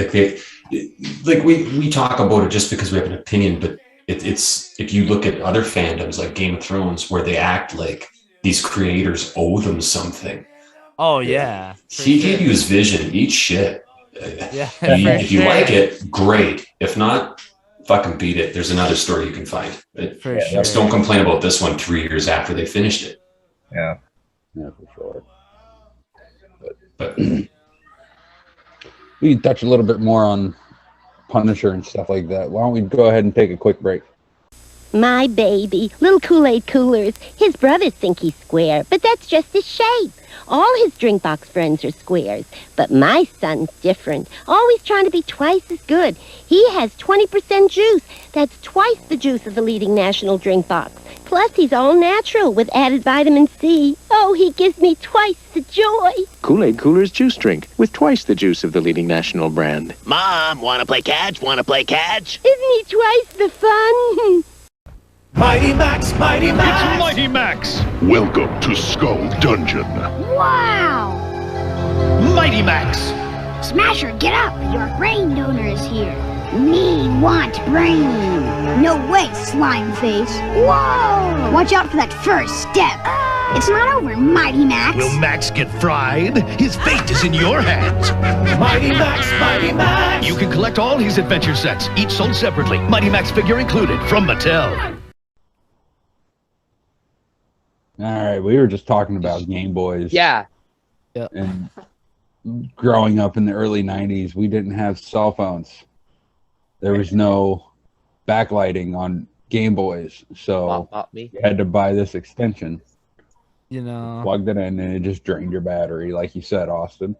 Like we talk about it just because we have an opinion, but it's if you look at other fandoms like Game of Thrones, where they act like these creators owe them something. Oh yeah. He gave you his vision. Eat shit. Yeah. If you like it, great. If not, fucking beat it. There's another story you can find. Just don't complain about this one 3 years after they finished it. Yeah. Yeah, for sure. But we can touch a little bit more on Punisher and stuff like that. Why don't we go ahead and take a quick break? My baby, little Kool-Aid coolers. His brothers think he's square, but that's just his shape. All his drink box friends are squares, but my son's different. Always trying to be twice as good. He has 20% juice. That's twice the juice of the leading national drink box. Plus, he's all natural with added vitamin C. Oh, he gives me twice the joy. Kool-Aid Cooler's juice drink with twice the juice of the leading national brand. Mom, wanna play catch? Wanna play catch? Isn't he twice the fun? Mighty Max, Mighty Max! It's Mighty Max! Welcome to Skull Dungeon. Wow! Mighty Max! Smasher, get up! Your brain donor is here. Me want brain. No way, slime face. Whoa! Watch out for that first step. It's not over, Mighty Max. Will Max get fried? His fate is in your hands. Mighty Max, Mighty Max! You can collect all his adventure sets, each sold separately. Mighty Max figure included from Mattel. All right, we were just talking about Game Boys. Yeah. And growing up in the early 90s, we didn't have cell phones. There was no backlighting on Game Boys, so you had to buy this extension. You know, plugged it in, and it just drained your battery, like you said, Austin.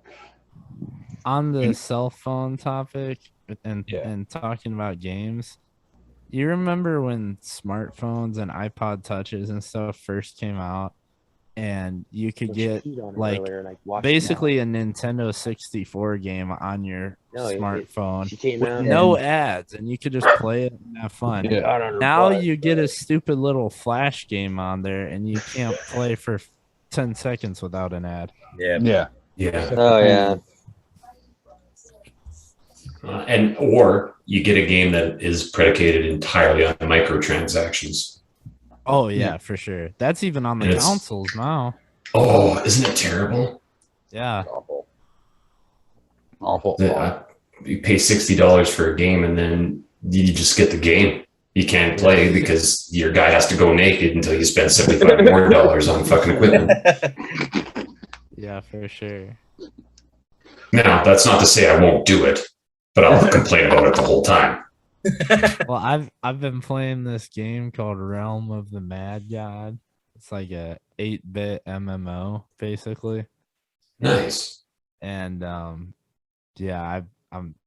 On the cell phone topic and talking about games, you remember when smartphones and iPod touches and stuff first came out, and you could get like basically a Nintendo 64 game on your smartphone with no ads, and you could just play it and have fun. Now you get a stupid little Flash game on there, and you can't play for 10 seconds without an ad. Yeah. Oh yeah. Or you get a game that is predicated entirely on microtransactions. Oh yeah, for sure. That's even on the consoles now. Oh, isn't it terrible? Yeah. Awful. You pay $60 for a game, and then you just get the game. You can't play because your guy has to go naked until you spend $75 more on fucking equipment. Yeah, for sure. Now, that's not to say I won't do it, but I'll complain about it the whole time. Well, I've been playing this game called Realm of the Mad God. It's like a 8-bit MMO, basically. Nice. And yeah, I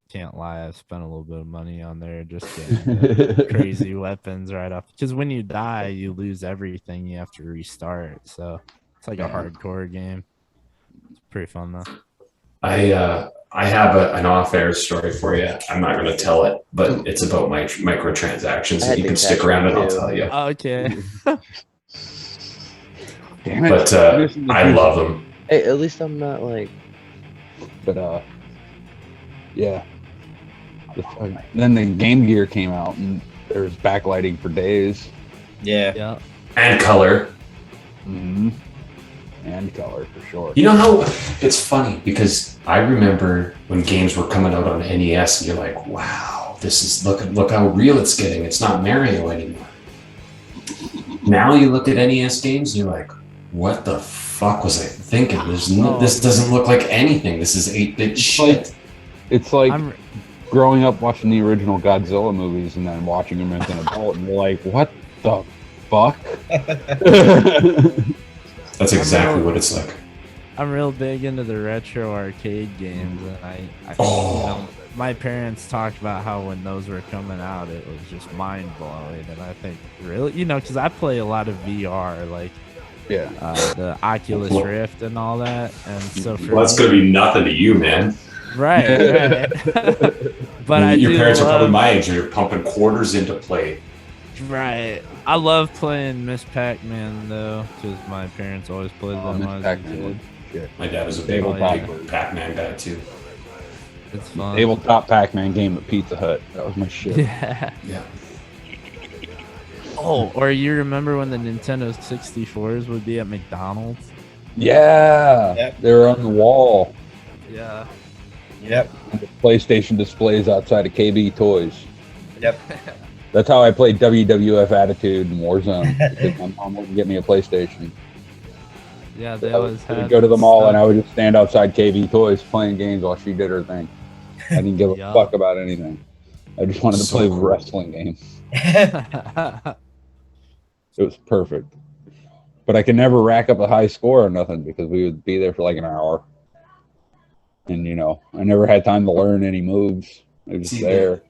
can't lie, I've spent a little bit of money on there just getting crazy weapons right off. Because when you die, you lose everything. You have to restart. So it's like a hardcore game. It's pretty fun though. I have an off-air story for you. I'm not going to tell it, but it's about my microtransactions. And you can stick around and I'll tell you. Okay. Damn it. But I love them. Hey, at least I'm not like. But yeah. Then the Game Gear came out, and there was backlighting for days. Yeah. And color. Mm-hmm. And color for sure. You know how it's funny because I remember when games were coming out on NES, and you're like, "Wow, this is look how real it's getting. It's not Mario anymore." Now you look at NES games, and you're like, "What the fuck was I thinking? This doesn't look like anything. This is 8-bit shit." It's like growing up watching the original Godzilla movies and then watching them as an adult, and you're like, "What the fuck?" That's exactly what it's like. I'm real big into the retro arcade games, and I you know, my parents talked about how when those were coming out, it was just mind blowing, and I think really, you know, because I play a lot of VR, like the Oculus Rift and all that, and so for that's gonna be nothing to you, man. Right. But your parents are probably my age, and you're pumping quarters into play. Right. I love playing Miss Pac-Man though, because my parents always played them when I was a kid. My dad was a big Pac-Man guy too. It's fun. Tabletop Pac-Man game at Pizza Hut. That was my shit. Yeah. Oh, or you remember when the Nintendo 64s would be at McDonald's? Yeah, Yep. they were on the wall. Yeah. Yep. And the PlayStation displays outside of KB Toys. Yep. That's how I played WWF Attitude and Warzone, because my mom wouldn't get me a PlayStation. Yeah, they I always would had go to the mall stuff. and I would just stand outside KB Toys playing games while she did her thing. I didn't give a Yeah. fuck about anything. I just wanted to So play cool. wrestling games. It was perfect. But I could never rack up a high score or nothing because we would be there for like an hour. And, you know, I never had time to learn any moves. It was just there.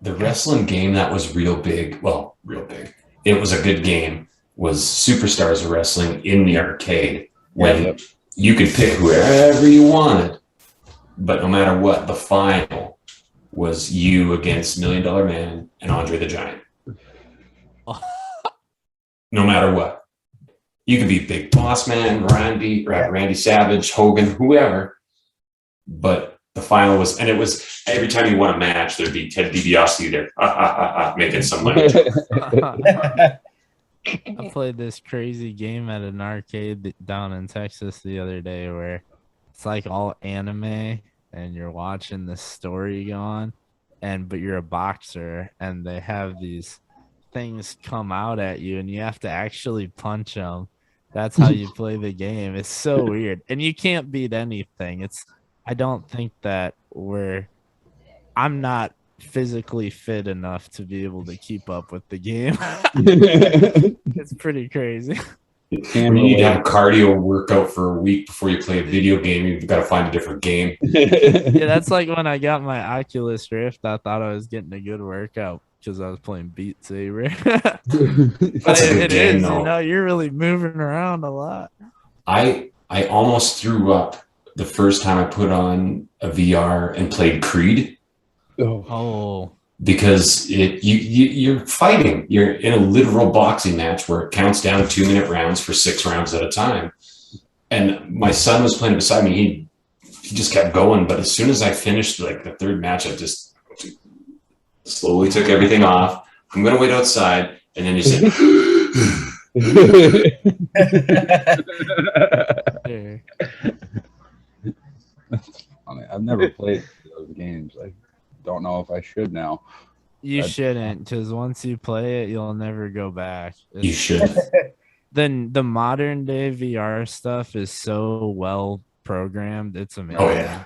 The wrestling game that was real big, well, real big. It was a good game. Was Superstars of Wrestling in the arcade when you could pick whoever you wanted, but no matter what, the final was you against $1 Million Man and Andre the Giant. No matter what, you could be Big Boss Man, Randy Savage, Hogan, whoever, but the final was, and it was every time you won a match, there'd be Ted DiBiase there making some money. I played this crazy game at an arcade down in Texas the other day where it's like all anime and you're watching this story go on, but you're a boxer and they have these things come out at you and you have to actually punch them. That's how you play the game. It's so weird. And you can't beat anything. I don't think that I'm not physically fit enough to be able to keep up with the game. It's pretty crazy. When you need to have a cardio workout for a week before you play a video game, you've got to find a different game. Yeah, that's like when I got my Oculus Rift, I thought I was getting a good workout because I was playing Beat Saber. That's a good game, though. You know, you're really moving around a lot. I almost threw up the first time I put on a VR and played Creed. Oh. Because you're fighting. You're in a literal boxing match where it counts down 2-minute rounds for 6 rounds at a time. And my son was playing beside me. He just kept going. But as soon as I finished like the third match, I just slowly took everything off. I'm going to wait outside. And then he said, I've never played those games. I don't know if I should now. You shouldn't, because once you play it, you'll never go back. You should. Then the modern day VR stuff is so well programmed. It's amazing. Oh, yeah.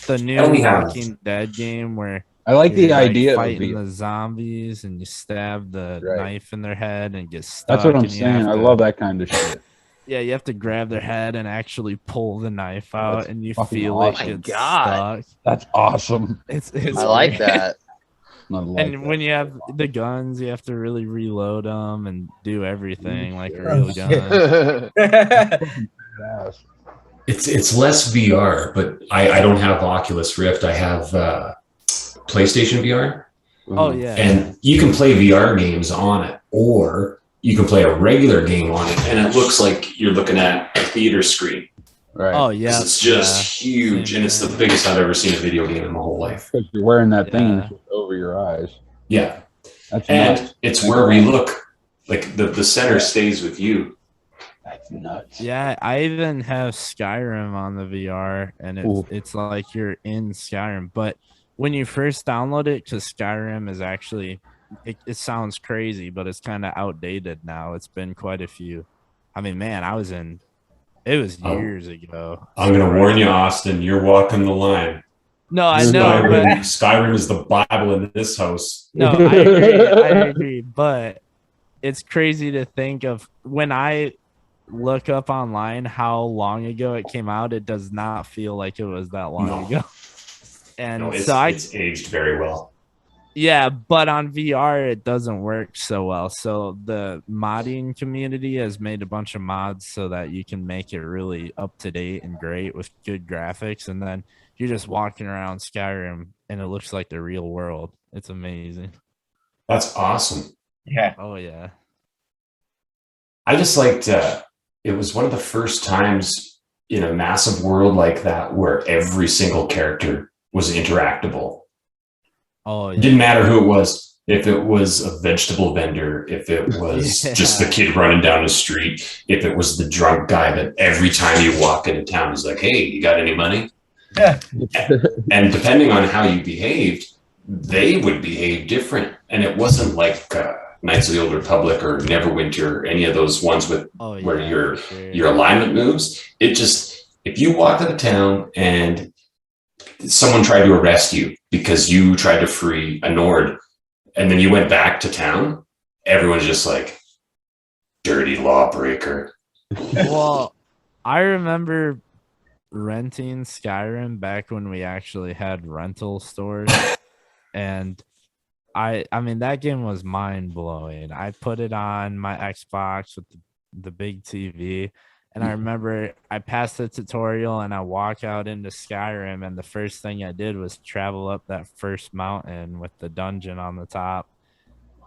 The new Walking Dead game where I like the idea of fighting the zombies and you stab the knife in their head and get stuck. That's what I'm saying. I love that kind of shit. Yeah, you have to grab their head and actually pull the knife out, That's and you fucking feel awesome. it get God. stuck. That's awesome. It's I like weird. that. And when you have the guns, you have to really reload them and do everything like a real gun. It's less VR, but I don't have Oculus Rift. I have PlayStation VR. Oh, yeah. And you can play VR games on it, or you can play a regular game on it, and it looks like you're looking at a theater screen. Right. Oh, yeah. It's just huge, and it's the biggest I've ever seen a video game in my whole life. Because you're wearing that thing and it's just over your eyes. Yeah. That's and nuts. it's where we look. Like the center stays with you. That's nuts. Yeah, I even have Skyrim on the VR, and it's like you're in Skyrim. But when you first download it, because Skyrim is actually, it sounds crazy, but it's kind of outdated now. It's been quite a few. I mean, man, it was years ago. I'm going to warn you, Austin, you're walking the line. No, I know. Skyrim is the Bible in this house. No, I agree. But it's crazy to think of when I look up online how long ago it came out. It does not feel like it was that long ago. And it's aged very well. Yeah, but on VR it doesn't work so well. So the modding community has made a bunch of mods so that you can make it really up to date and great with good graphics, and then you're just walking around Skyrim and it looks like the real world. It's amazing. That's awesome. Yeah. Oh yeah. I just liked it was one of the first times in a massive world like that where every single character was interactable. Oh, yeah. It didn't matter who it was. if it was a vegetable vendor, if it was just the kid running down the street, if it was the drunk guy that every time you walk into town is like, hey, you got any money? Yeah. And depending on how you behaved, they would behave different. And it wasn't like Knights of the Old Republic or Neverwinter or any of those ones with where your alignment moves. It just, if you walked out of town and someone tried to arrest you because you tried to free a Nord and then you went back to town, everyone's just like, dirty lawbreaker. Well, I remember renting Skyrim back when we actually had rental stores. And I mean, that game was mind blowing. I put it on my Xbox with the big TV. And I remember I passed the tutorial and I walk out into Skyrim, and the first thing I did was travel up that first mountain with the dungeon on the top,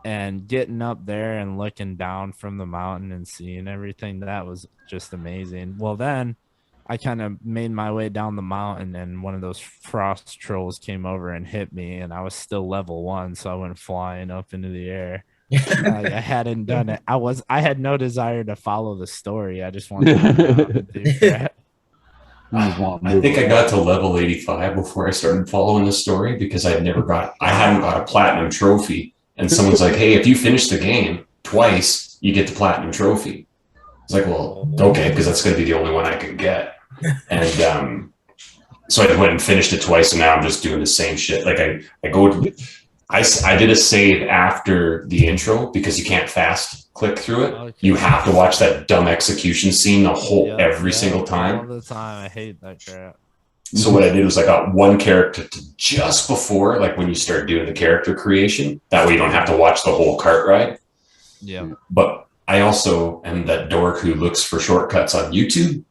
and getting up there and looking down from the mountain and seeing everything. That was just amazing. Well, then I kind of made my way down the mountain, and one of those frost trolls came over and hit me, and I was still level 1, so I went flying up into the air. Like, I hadn't done it. I had no desire to follow the story. I just wanted to do that. I think I got to level 85 before I started following the story because I hadn't got a platinum trophy. And someone's like, hey, if you finish the game twice, you get the platinum trophy. It's like, well, okay, because that's going to be the only one I can get. And so I went and finished it twice, and now I'm just doing the same shit. Like I did a save after the intro because you can't fast click through it. Okay. You have to watch that dumb execution scene every single time. All the time. I hate that crap. So what I did was I got one character to just before, like when you start doing the character creation. That way you don't have to watch the whole cart ride. Yeah. But I also am that dork who looks for shortcuts on YouTube.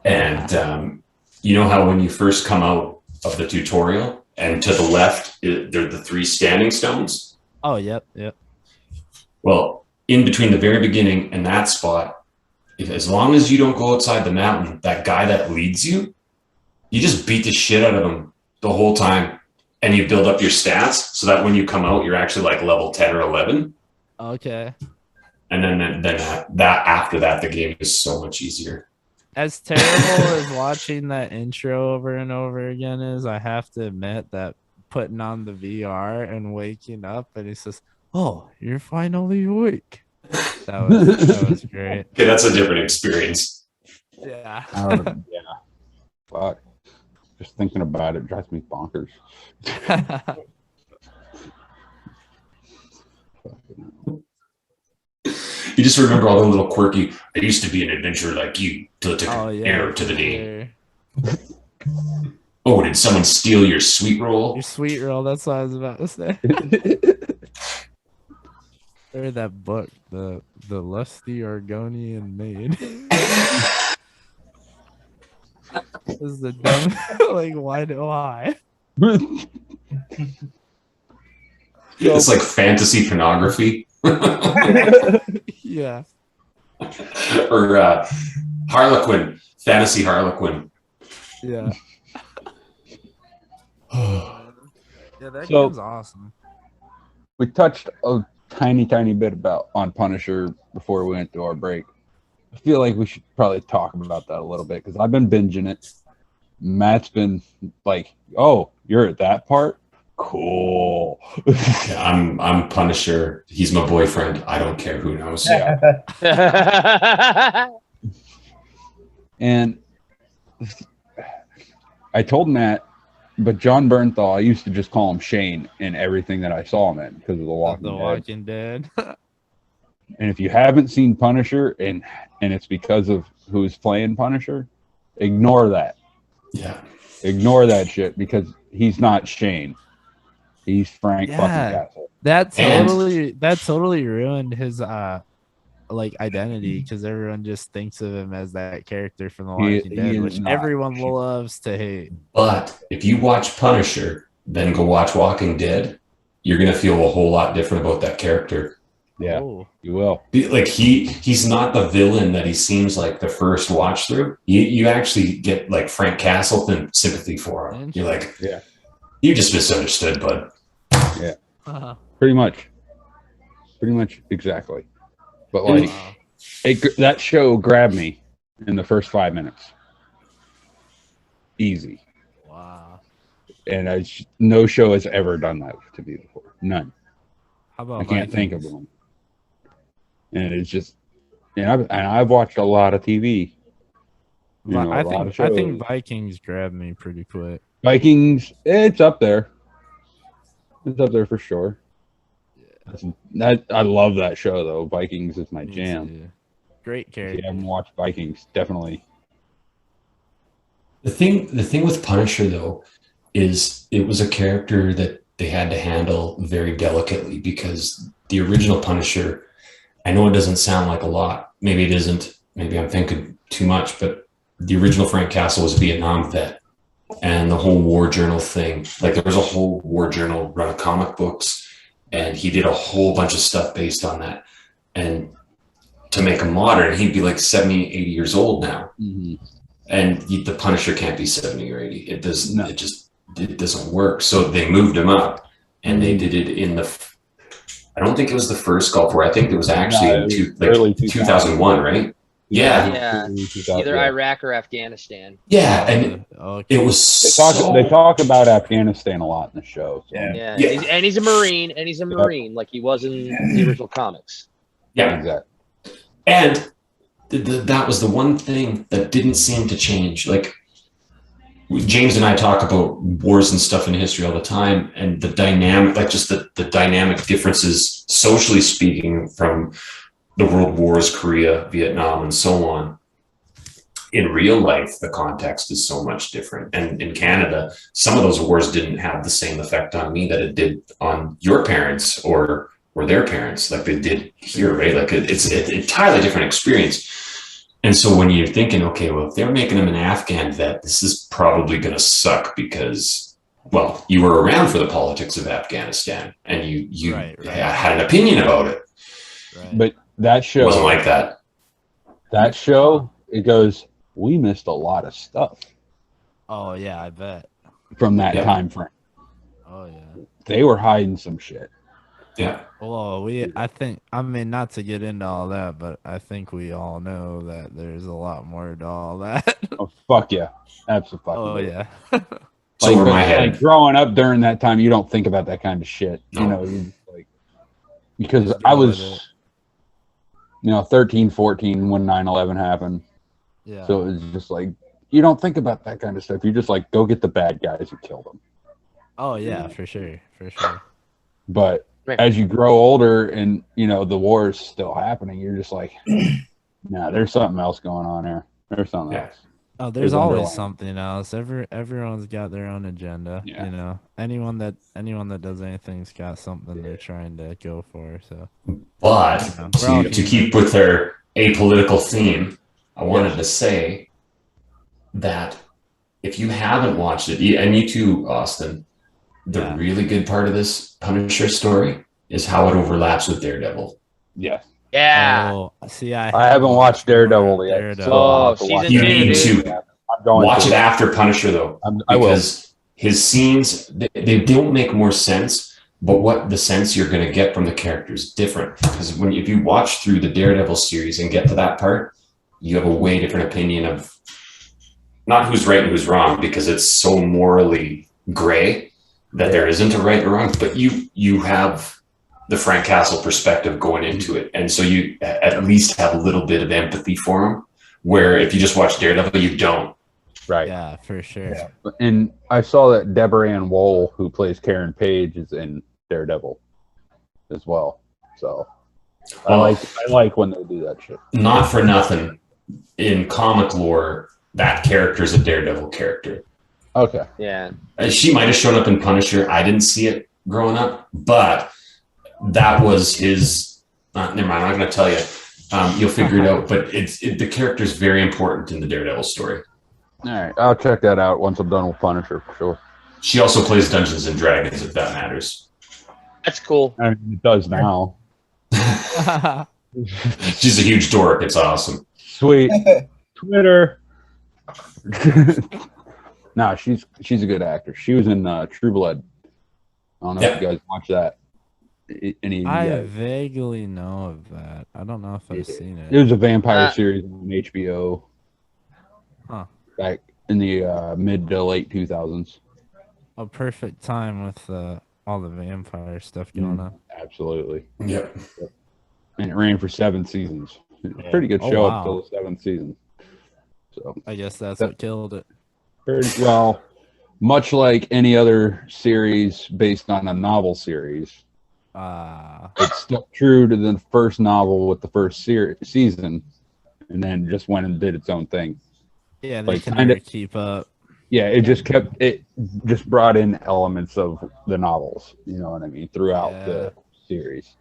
And you know how when you first come out of the tutorial, and to the left, they're the 3 standing stones. Oh, yep. Well, in between the very beginning and that spot, as long as you don't go outside the mountain, that guy that leads you, you just beat the shit out of him the whole time. And you build up your stats so that when you come out, you're actually like level 10 or 11. Okay. And then that after that, the game is so much easier. As terrible as watching that intro over and over again is, I have to admit that putting on the VR and waking up and he says, "Oh, you're finally awake." That was great. Okay, that's a different experience. Yeah. Yeah. Fuck. Just thinking about it drives me bonkers. You just remember all the little quirky, I used to be an adventurer like you till it took an arrow to the knee. Oh, did someone steal your sweet roll? Your sweet roll, that's what I was about to say. Or that book, the Lusty Argonian Maid. This is the dumb, like, why do I? It's like fantasy pornography. Yeah. Or Harlequin, fantasy Harlequin. Yeah. Yeah, that game's awesome. We touched a tiny bit on Punisher before we went to our break. I feel like we should probably talk about that a little bit because I've been binging it. Matt's been like, "Oh, you're at that part? Cool." Yeah, I'm Punisher. He's my boyfriend. I don't care who knows. And I told Matt, but John Bernthal, I used to just call him Shane in everything that I saw him in because of The Walking Dead. And if you haven't seen Punisher and it's because of who's playing Punisher, ignore that. Yeah. Ignore that shit because he's not Shane. He's Frank fucking Castle. That totally ruined his identity because everyone just thinks of him as that character from The Walking Dead, which everyone loves to hate. But if you watch Punisher, then go watch Walking Dead, you're gonna feel a whole lot different about that character. Yeah, you will. Like he's not the villain that he seems like the first watch through. You actually get like Frank Castle sympathy for him. You're like, yeah, you just misunderstood, bud. Yeah. Pretty much exactly. But like, that show grabbed me in the first 5 minutes. Easy. Wow. And no show has ever done that to me before. None. How about I can't think Vikings? of one. And it's just, I've watched a lot of TV. I think Vikings grabbed me pretty quick. Vikings, it's up there. It's up there for sure. I love that show though. Vikings is my jam. Too. Great character. If you haven't watched Vikings, definitely. The thing with Punisher though is it was a character that they had to handle very delicately, because the original Punisher, I know it doesn't sound like a lot. Maybe it isn't. Maybe I'm thinking too much, but the original Frank Castle was a Vietnam vet, and the whole war journal thing, like there was a whole war journal run of comic books, and he did a whole bunch of stuff based on that. And to make him modern, he'd be like 70, 80 years old now. Mm-hmm. And the Punisher can't be 70 or 80. It does. No. It doesn't work. So they moved him up, and they did it in I don't think it was the first Gulf War. I think it was actually early 2001, right? Yeah. Either Iraq or Afghanistan. Yeah, and it was. They talk about Afghanistan a lot in the show. So. Yeah. And he's a Marine, like he was in the original comics. Yeah, exactly. And that was the one thing that didn't seem to change. Like James and I talk about wars and stuff in history all the time, and the dynamic, like just the dynamic differences, socially speaking, from the world wars, Korea, Vietnam, and so on. In real life, the context is so much different. And in Canada, some of those wars didn't have the same effect on me that it did on your parents or their parents, like they did here, right? Like it's an entirely different experience. And so when you're thinking, okay, well, if they're making him an Afghan vet, this is probably going to suck because, well, you were around for the politics of Afghanistan and you had an opinion about it. Right. But that show wasn't like that. That show, it goes, we missed a lot of stuff. Oh yeah, I bet. From that time frame. Oh yeah. They were hiding some shit. Yeah. Well, I mean, not to get into all that, but I think we all know that there's a lot more to all that. Oh, fuck yeah. Absolutely. Oh, yeah. So over my head. Like growing up during that time, you don't think about that kind of shit. No. You know, because I was, 13, 14 when 9/11 happened. Yeah. So it was just like, you don't think about that kind of stuff. You just like, go get the bad guys who killed them. Oh, yeah, for sure. For sure. But as you grow older and, the war is still happening, you're just like, nah, there's something else going on here. There's something else. Oh, there's always something else. Everyone's got their own agenda. Yeah. Anyone that does anything's got something they're trying to go for. So, but to keep with their apolitical theme, I wanted to say that if you haven't watched it, and you too, Austin, the really good part of this Punisher story is how it overlaps with Daredevil. Yeah. Yeah. Oh, see, I haven't watched Daredevil yet. So you need to watch it after Punisher, though, because his scenes they don't make more sense, but what the sense you're going to get from the character is different. Because if you watch through the Daredevil series and get to that part, you have a way different opinion of not who's right and who's wrong, because it's so morally gray that there isn't a right or wrong, but you have the Frank Castle perspective going into it. And so you at least have a little bit of empathy for him, where if you just watch Daredevil, you don't. Right. Yeah, for sure. Yeah. And I saw that Deborah Ann Woll, who plays Karen Page, is in Daredevil as well. So I like when they do that shit. Not for nothing. In comic lore, that character is a Daredevil character. Okay. Yeah. She might have shown up in Punisher. I didn't see it growing up, but that was his. Never mind. I'm not going to tell you. You'll figure it out. But the character is very important in the Daredevil story. All right, I'll check that out once I'm done with Punisher for sure. She also plays Dungeons and Dragons, if that matters. That's cool. I mean, it does now. She's a huge dork. It's awesome. Sweet. Twitter. No, she's a good actor. She was in True Blood. I don't know if you guys watch that. Any of you I guys? vaguely know of that. I don't know if I've seen it. It was a vampire series on HBO. Huh. Back in the mid to late 2000s. A perfect time with all the vampire stuff going on. Absolutely. Yep. And it ran for 7 seasons. Pretty good show up till the 7th season. So I guess that's what killed it. Well, much like any other series based on a novel series, it stuck true to the first novel with the first season, and then just went and did its own thing. Yeah, they can never keep up. Yeah, it just brought in elements of the novels. You know what I mean? Throughout the series.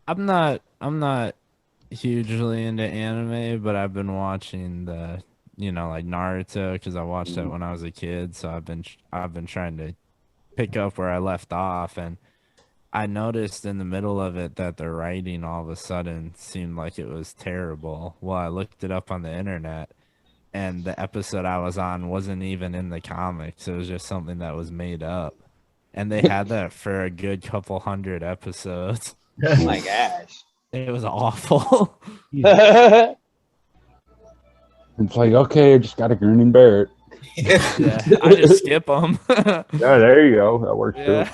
I'm not hugely into anime, but I've been watching the like Naruto because I watched that when I was a kid. So I've been trying to pick up where I left off, and I noticed in the middle of it that the writing all of a sudden seemed like it was terrible. Well, I looked it up on the internet, and the episode I was on wasn't even in the comics. It was just something that was made up, and they had that for a good couple hundred episodes. Oh my gosh. It was awful. It's like, okay, I just got to grin and bear it. Yeah, I just skip them. Yeah, there you go. That works too.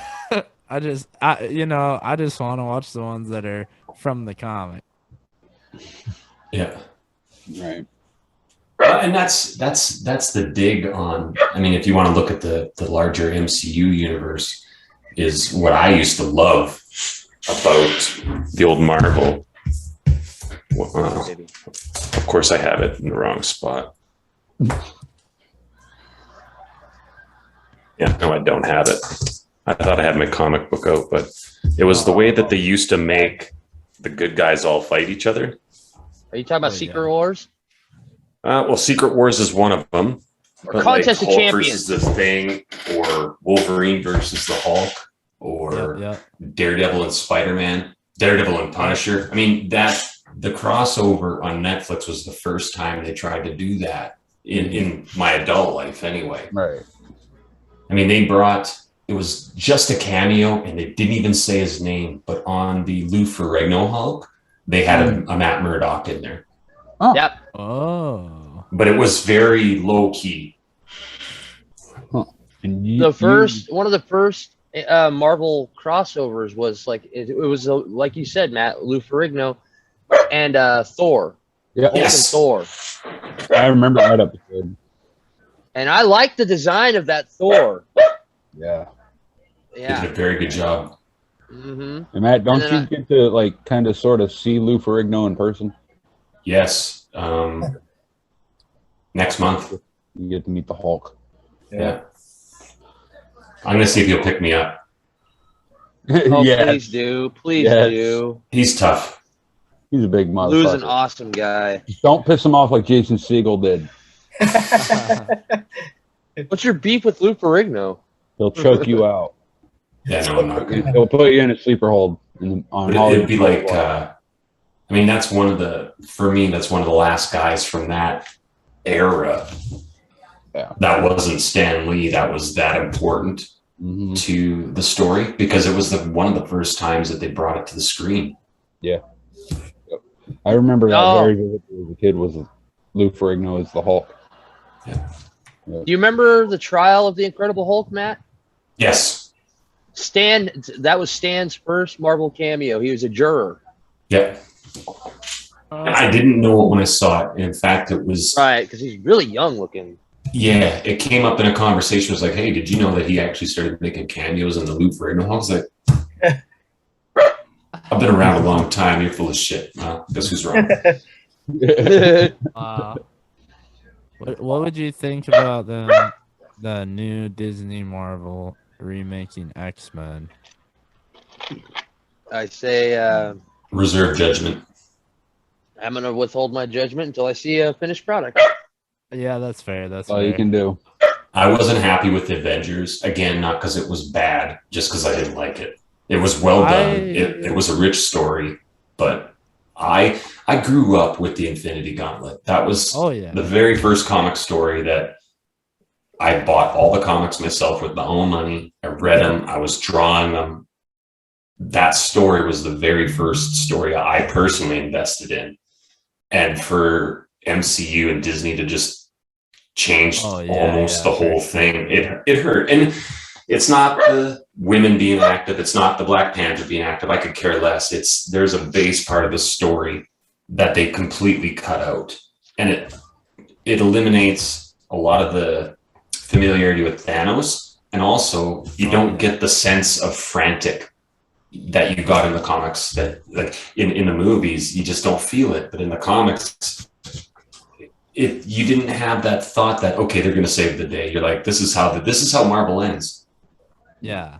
I just want to watch the ones that are from the comic. Yeah. Right. And that's the dig on. I mean, if you want to look at the larger MCU universe, is what I used to love about the old Marvel. Of course, I have it in the wrong spot. Yeah, no, I don't have it. I thought I had my comic book out, but it was the way that they used to make the good guys all fight each other. Are you talking about Secret Wars? Well, Secret Wars is one of them. Or Contest of Hulk Champions versus the Thing, or Wolverine versus the Hulk, or Daredevil and Spider-Man, Daredevil and Punisher. I mean, the crossover on Netflix was the first time they tried to do that in my adult life anyway. Right. I mean, it was just a cameo, and they didn't even say his name, but on the Lou Ferrigno Hulk, they had a Matt Murdock in there. Oh. Yep. Oh. But it was very low key. Huh. And one of the first Marvel crossovers was like it was like you said, Matt, Lou Ferrigno and Thor. Yeah. Yes. Thor. I remember that episode. And I like the design of that Thor. Yeah. Yeah. They did a very good job. Mm-hmm. And Matt, don't you get to like kind of sort of see Lou Ferrigno in person? Yes. Next month. You get to meet the Hulk. Yeah. I'm going to see if he'll pick me up. Oh, Yeah. please do. Please do. He's tough. He's a big motherfucker. Lou's an awesome guy. Don't piss him off like Jason Segel did. What's your beef with Lou Ferrigno? He'll choke you out. Yeah, no, I'm not gonna. He'll put you in a sleeper hold on Hollywood. It'd be like, I mean, that's one of the last guys from that era. Yeah. That wasn't Stan Lee. That was that important to the story because it was one of the first times that they brought it to the screen. Yeah. I remember that very vividly as a kid was Lou Ferrigno as the Hulk. Yeah. Do you remember the trial of the Incredible Hulk, Matt? Yes. That was Stan's first Marvel cameo. He was a juror. Yep. And I didn't know it when I saw it. In fact, it was right because he's really young looking. Yeah, it came up in a conversation. It was like, "Hey, did you know that he actually started making cameos in the Lou Ferrigno?" I was like, "I've been around a long time. You're full of shit." Guess who's wrong? What would you think about the new Disney Marvel remaking X-Men? I say Reserve judgment. I'm gonna withhold my judgment until I see a finished product. Yeah, that's fair. That's all you can do. I wasn't happy with the Avengers again, not because it was bad, just because I didn't like it. It was well done. It was a rich story, but I grew up with the Infinity Gauntlet. That was the very first comic story that I bought all the comics myself with my own money. I read them. I was drawing them. that story was the very first story I personally invested in. And for MCU and Disney to just change almost the whole thing, it hurt. And it's not the women being active, it's not the Black Panther being active. I could care less. There's a base part of the story that they completely cut out. And it eliminates a lot of the familiarity with Thanos. And also you don't get the sense of frantic that you got in the comics, that like in the movies, you just don't feel it. But in the comics, you didn't have that thought that, okay, they're going to save the day. You're like, this is how Marvel ends. Yeah.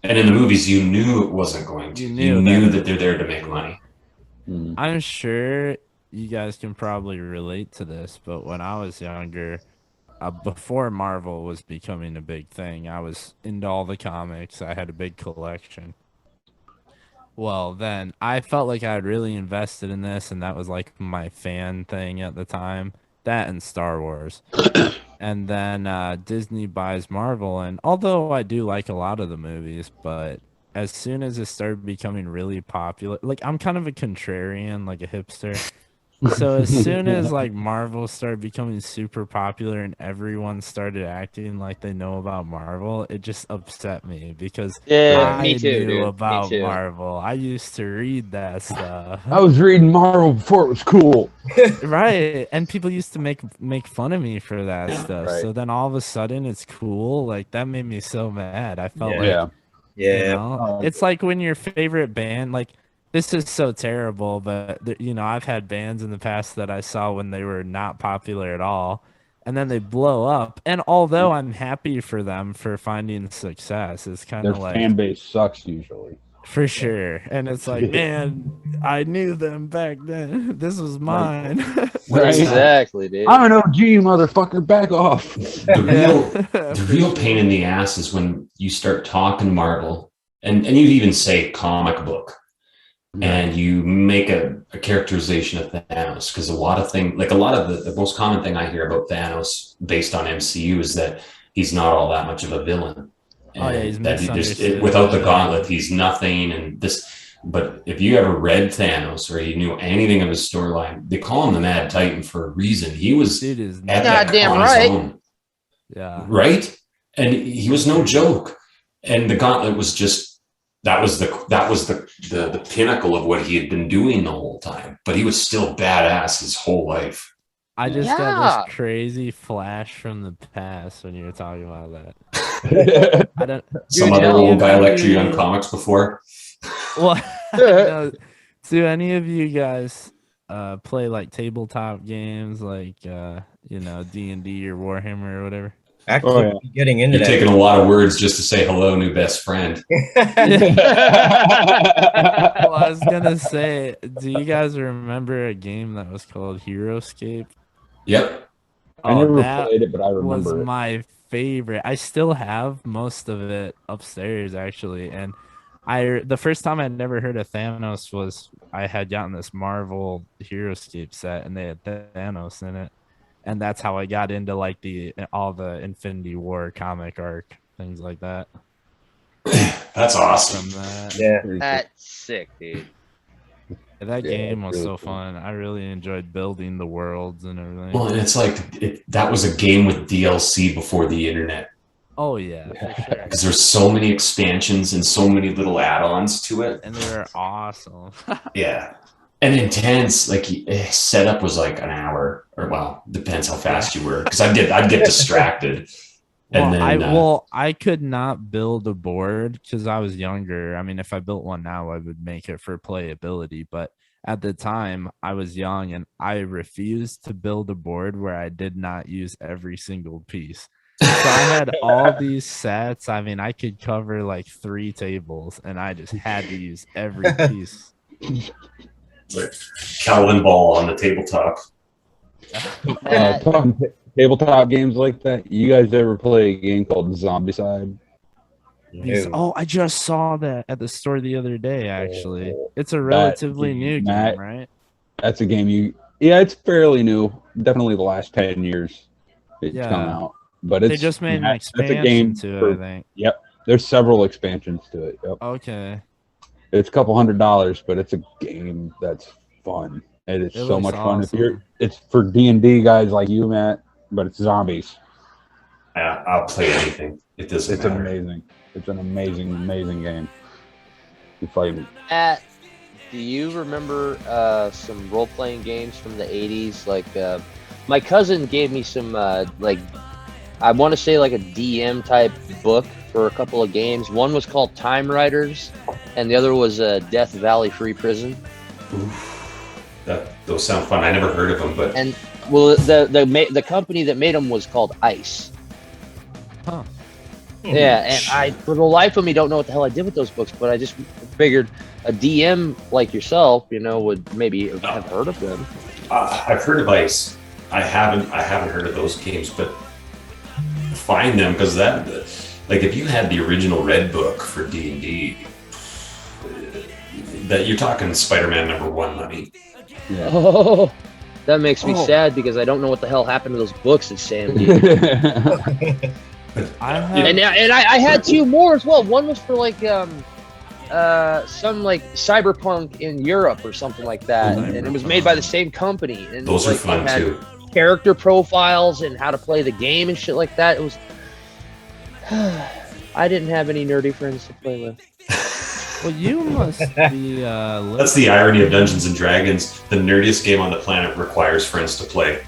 And in the movies, you knew it wasn't going to. You knew that they're there to make money. I'm sure you guys can probably relate to this, but when I was younger, before Marvel was becoming a big thing, I was into all the comics. I had a big collection. Well, then I felt like I had really invested in this, and that was like my fan thing at the time. That and Star Wars. And then Disney buys Marvel, and although I do like a lot of the movies, but as soon as it started becoming really popular, like I'm kind of a contrarian, like a hipster. So as soon as like Marvel started becoming super popular and everyone started acting like they know about Marvel, it just upset me because I me too, knew dude. about Me too. Marvel. I used to read that stuff. I was reading Marvel before it was cool. Right. And people used to make fun of me for that stuff. Right. So then all of a sudden it's cool. Like that made me so mad. I felt Yeah. you know, it's like when your favorite band, like, this is so terrible, but you know, I've had bands in the past that I saw when they were not popular at all, and then they blow up. And although I'm happy for them for finding success, it's kind Their of like fan base sucks usually. for sure. And it's like, man, I knew them back then. This was mine. Right. Exactly, dude. I'm an OG motherfucker. Back off. The real pain in the ass is when you start talking Marvel, and you even say comic book. And you make a characterization of Thanos, because a lot of the most common thing I hear about Thanos based on MCU is that he's not all that much of a villain. And he's that misunderstood. without the gauntlet, he's nothing. And this, but if you ever read Thanos or you knew anything of his storyline, they call him the Mad Titan for a reason. He was at that goddamn on his right. own. Yeah. Right? And he was no joke. And the gauntlet was just that was the pinnacle of what he had been doing the whole time. But he was still badass his whole life. I just got this crazy flash from the past when you were talking about that. I don't. Some other old guy lectured you on comics before. Well, no, do any of you guys play like tabletop games like you know, D&D or Warhammer or whatever? Actually, getting into You're that. taking a lot of words just to say hello, new best friend. Well, I was gonna say, do you guys remember a game that was called Heroescape? Yep. I never played it, but I was remember it. my favorite. I still have most of it upstairs, actually. And the first time I'd never heard of Thanos was I had gotten this Marvel Heroescape set, and they had Thanos in it. And that's how I got into like all the Infinity War comic arc, things like that. That's awesome. That's sick, dude. That game was so fun. I really enjoyed building the worlds and everything. Well, and it's like that was a game with DLC before the internet. Oh yeah, for sure. Because there's so many expansions and so many little add-ons to it, and they were awesome. Yeah. And intense, like setup was like an hour, or well, depends how fast you were, because I'd get distracted. And I could not build a board because I was younger. I mean, if I built one now, I would make it for playability. But at the time, I was young, and I refused to build a board where I did not use every single piece. So I had all these sets. I mean, I could cover like 3 tables, and I just had to use every piece. Like Calvin Ball on the tabletop. Talking tabletop games like that. You guys ever play a game called Zombicide? Oh, I just saw that at the store the other day. Actually, it's a relatively new game, right? That's a game it's fairly new. Definitely the last 10 years it's come out. But they just made an expansion to it, I think. Yep, there's several expansions to it. Yep. Okay. It's a couple $100, but it's a game that's fun. It is so much fun. If you're, it's for D&D guys like you, Matt, but it's zombies. Yeah, I'll play anything. It doesn't It's matter. amazing. It's an amazing, amazing game. You fight me. Matt, do you remember some role-playing games from the 80s? Like, my cousin gave me some, like, I want to say like a DM type book for a couple of games. One was called Time Riders, and the other was Death Valley Free Prison. Those sound fun. I never heard of them, but And well, the company that made them was called Ice. Huh. Yeah, and I, for the life of me, don't know what the hell I did with those books, but I just figured a DM like yourself, you know, would maybe have heard of them. I've heard of Ice. I haven't heard of those games, but find them, because that, like, if you had the original Red Book for D&D, that you're talking Spider-Man #1 money. Yeah. Oh, that makes me sad because I don't know what the hell happened to those books that Sam gave me. And I had two more as well. One was for like some like cyberpunk in Europe or something like that, and it was made by the same company. And Those are like, fun it had too. Character profiles and how to play the game and shit like that. It was. I didn't have any nerdy friends to play with. Well, you must be. That's the irony of Dungeons and Dragons. The nerdiest game on the planet requires friends to play.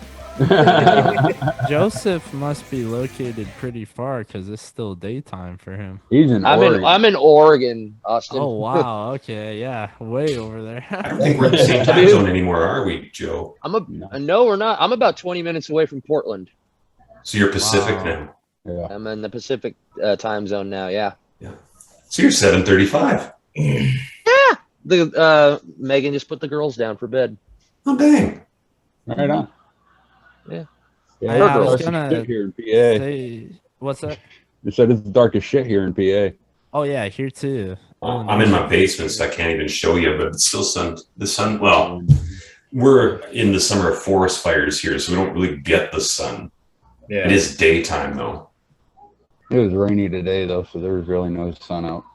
Joseph must be located pretty far because it's still daytime for him. He's in Oregon. I'm in Oregon, Austin. Oh wow, okay, yeah, way over there. I don't think we're in the same time zone anymore, are we, Joe? No, we're not. I'm about 20 minutes away from Portland. So you're Pacific Wow. now. Yeah. I'm in the Pacific time zone now. Yeah. So you're 7:35. Yeah. The Megan just put the girls down for bed. Oh dang! Right on. Yeah. Yeah, I was it's dark as gonna shit here in PA. say, what's that? They said it's dark as shit here in PA. Oh yeah, here too. I'm in my basement, so I can't even show you, but it's still sun. The sun. Well, we're in the summer of forest fires here, so we don't really get the sun. Yeah. It is daytime though. It was rainy today though, so there was really no sun out.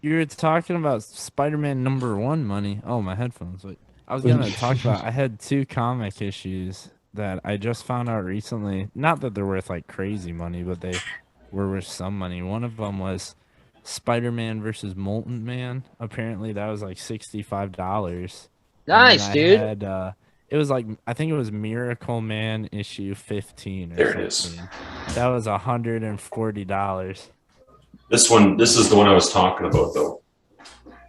You were talking about Spider-Man #1 money. Oh, my headphones. Wait. I was gonna talk about. I had 2 comic issues that I just found out recently. Not that they're worth like crazy money, but they were worth some money. One of them was Spider-Man versus Molten Man. Apparently, that was like $65. Nice, dude. It was like, I think it was Miracle Man issue 15 or There it something. That was $140. This is the one I was talking about though.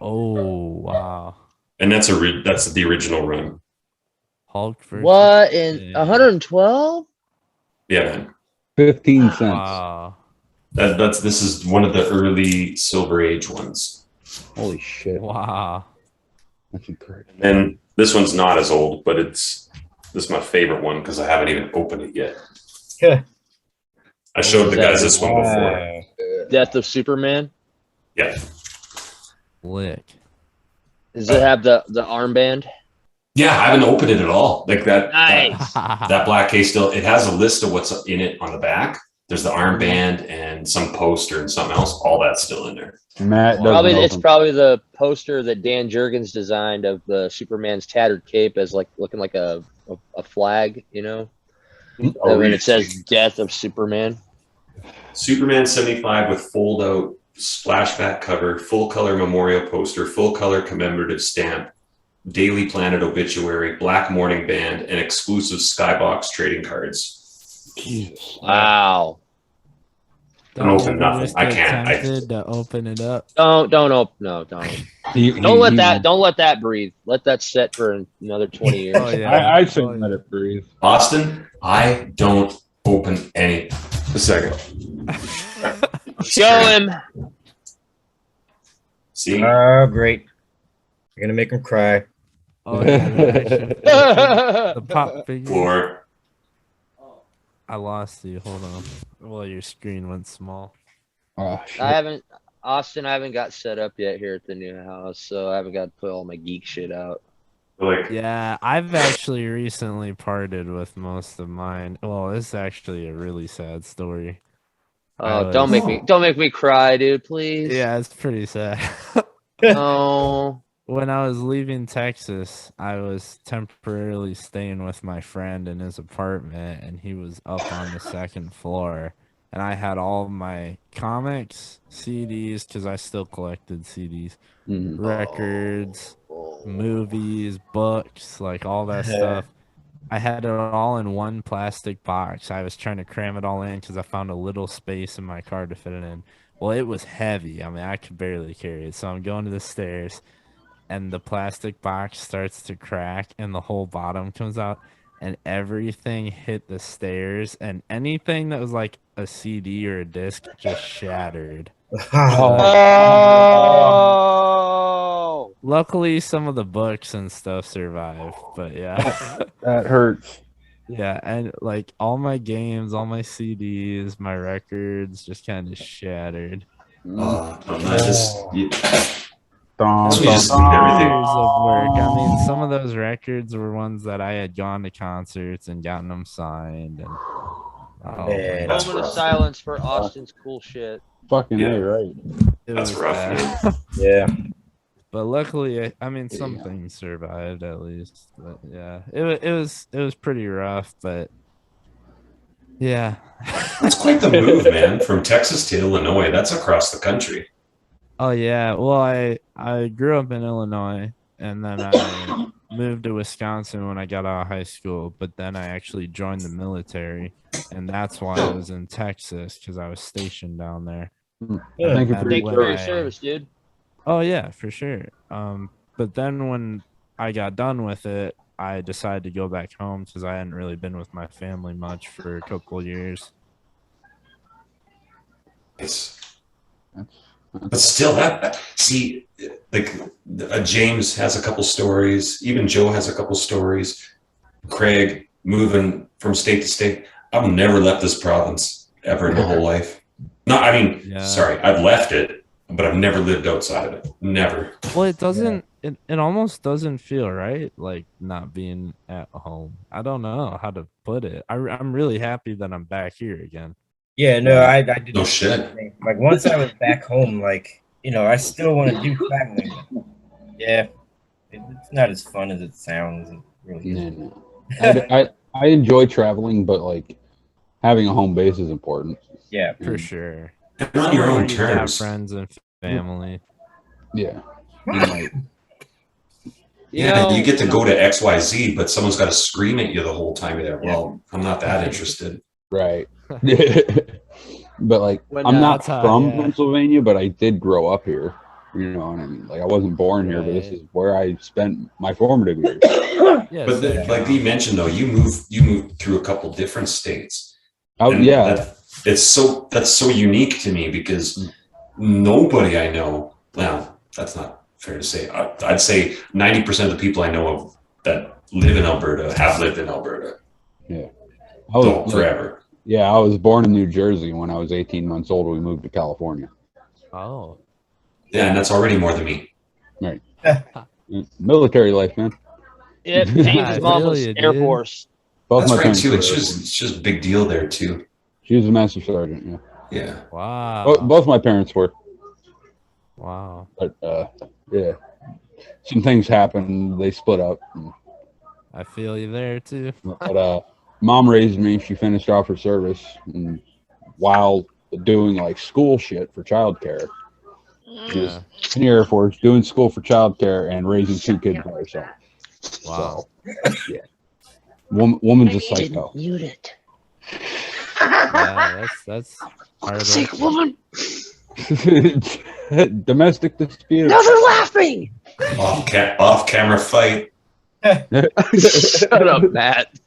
Oh wow! And that's the original run. Hulk versus What in 112? Yeah, man. 15 cents. Wow. This is one of the early Silver Age ones. Holy shit. Wow. That's incredible. And this one's not as old, but this is my favorite one because I haven't even opened it yet. I showed the guys this one before. Death of Superman. Yeah. Lick. Does it have the armband? Yeah, I haven't opened it at all. Like that. Nice. That black case still. It has a list of what's in it on the back. There's the armband and some poster and something else. All that's still in there. Matt, It's probably the poster that Dan Jurgens designed of the Superman's tattered cape as like looking like a flag, you know. Oh, And it says "Death of Superman." Superman 75 with fold out splashback cover, full color memorial poster, full color commemorative stamp, Daily Planet obituary, black morning band, and exclusive Skybox trading cards. Jesus. Wow. Don't open nothing. I can't. Tempted to open it up. Don't open. No, don't. Don't let that breathe. Let that set for another 20 years. Oh, yeah. I shouldn't let it breathe. Austin, I don't open any. A second. Show him. See? Oh, great. You're going to make him cry. Oh, yeah, the pop figure. Floor. I lost you. Hold on. Well, your screen went small. Oh, shit. I haven't got set up yet here at the new house, so I haven't got to put all my geek shit out. Yeah, I've actually recently parted with most of mine. Well, it's actually a really sad story. Oh, don't make me cry, dude, please. Yeah, it's pretty sad. Oh. When I was leaving Texas, I was temporarily staying with my friend in his apartment, and he was up on the second floor. And I had all of my comics, CDs, because I still collected CDs, records, movies, books, like all that stuff. I had it all in one plastic box. I was trying to cram it all in because I found a little space in my car to fit it in. Well, it was heavy. I mean, I could barely carry it. So I'm going to the stairs, and the plastic box starts to crack, and the whole bottom comes out, and everything hit the stairs, and anything that was like a CD or a disc just shattered. Oh. Luckily, some of the books and stuff survived, but yeah. That hurts. Yeah, and like all my games, all my CDs, my records just kind of shattered. Just leave everything. Years of work. I mean, some of those records were ones that I had gone to concerts and gotten them signed. And Moment of silence for Austin's cool shit. Fucking A, right. That's rough. bad. Yeah. But luckily, I mean, some things survived at least. But yeah, it was pretty rough. But yeah, That's quite the move, man. From Texas to Illinois. That's across the country. Oh yeah. Well, I grew up in Illinois, and then I moved to Wisconsin when I got out of high school. But then I actually joined the military, and that's why I was in Texas, because I was stationed down there. Thank you for your service, dude. Oh yeah, for sure. But then when I got done with it, I decided to go back home because I hadn't really been with my family much for a couple of years. But still, see, like James has a couple stories. Even Joe has a couple stories. Craig moving from state to state. I've never left this province ever in my whole life. No, I mean, sorry, I've left it, but I've never lived outside of it. Never. Well, it doesn't. It almost doesn't feel right, like not being at home. I don't know how to put it. I'm really happy that I'm back here again. Yeah, no, I did. No shit. Like once I was back home, like I still want to do traveling. Yeah, it's not as fun as it sounds. It really isn't. I enjoy traveling, but like having a home base is important. Yeah, for sure. And on your own You have terms. friends and family. Yeah. Yeah, you get to go to XYZ, but someone's got to scream at you the whole time you're there. Well, I'm not that interested. Right. But like, When, I'm not that's how- from yeah. Pennsylvania, but I did grow up here. You know what I mean? Like, I wasn't born here, but this is where I spent my formative years. Yeah, But like Dee mentioned, though, you moved through a couple different states. Oh, And yeah. that's so unique to me because nobody I know. Well, that's not fair to say. I'd say 90% of the people I know of that live in Alberta have lived in Alberta. Yeah. Forever. Yeah, I was born in New Jersey. When I was 18 months old, we moved to California. Oh. Yeah, and that's already more than me. Right. Military life, man. Yeah, James' mom was Air Force. Both That's my right parents too. were It's Air just a big deal there too. She was a master sergeant. Yeah. Yeah. Wow. Both my parents were. Wow. But yeah, some things happened. They split up. I feel you there too. But mom raised me. She finished off her service, and while doing like school shit for childcare, she was in the Air Force doing school for childcare and raising 2 kids by herself. Wow. So, yeah. Woman's a psycho. Mute it. Yeah, that's hard. Sick woman. Domestic dispute. No, they're laughing. Off camera fight. Shut up, Matt.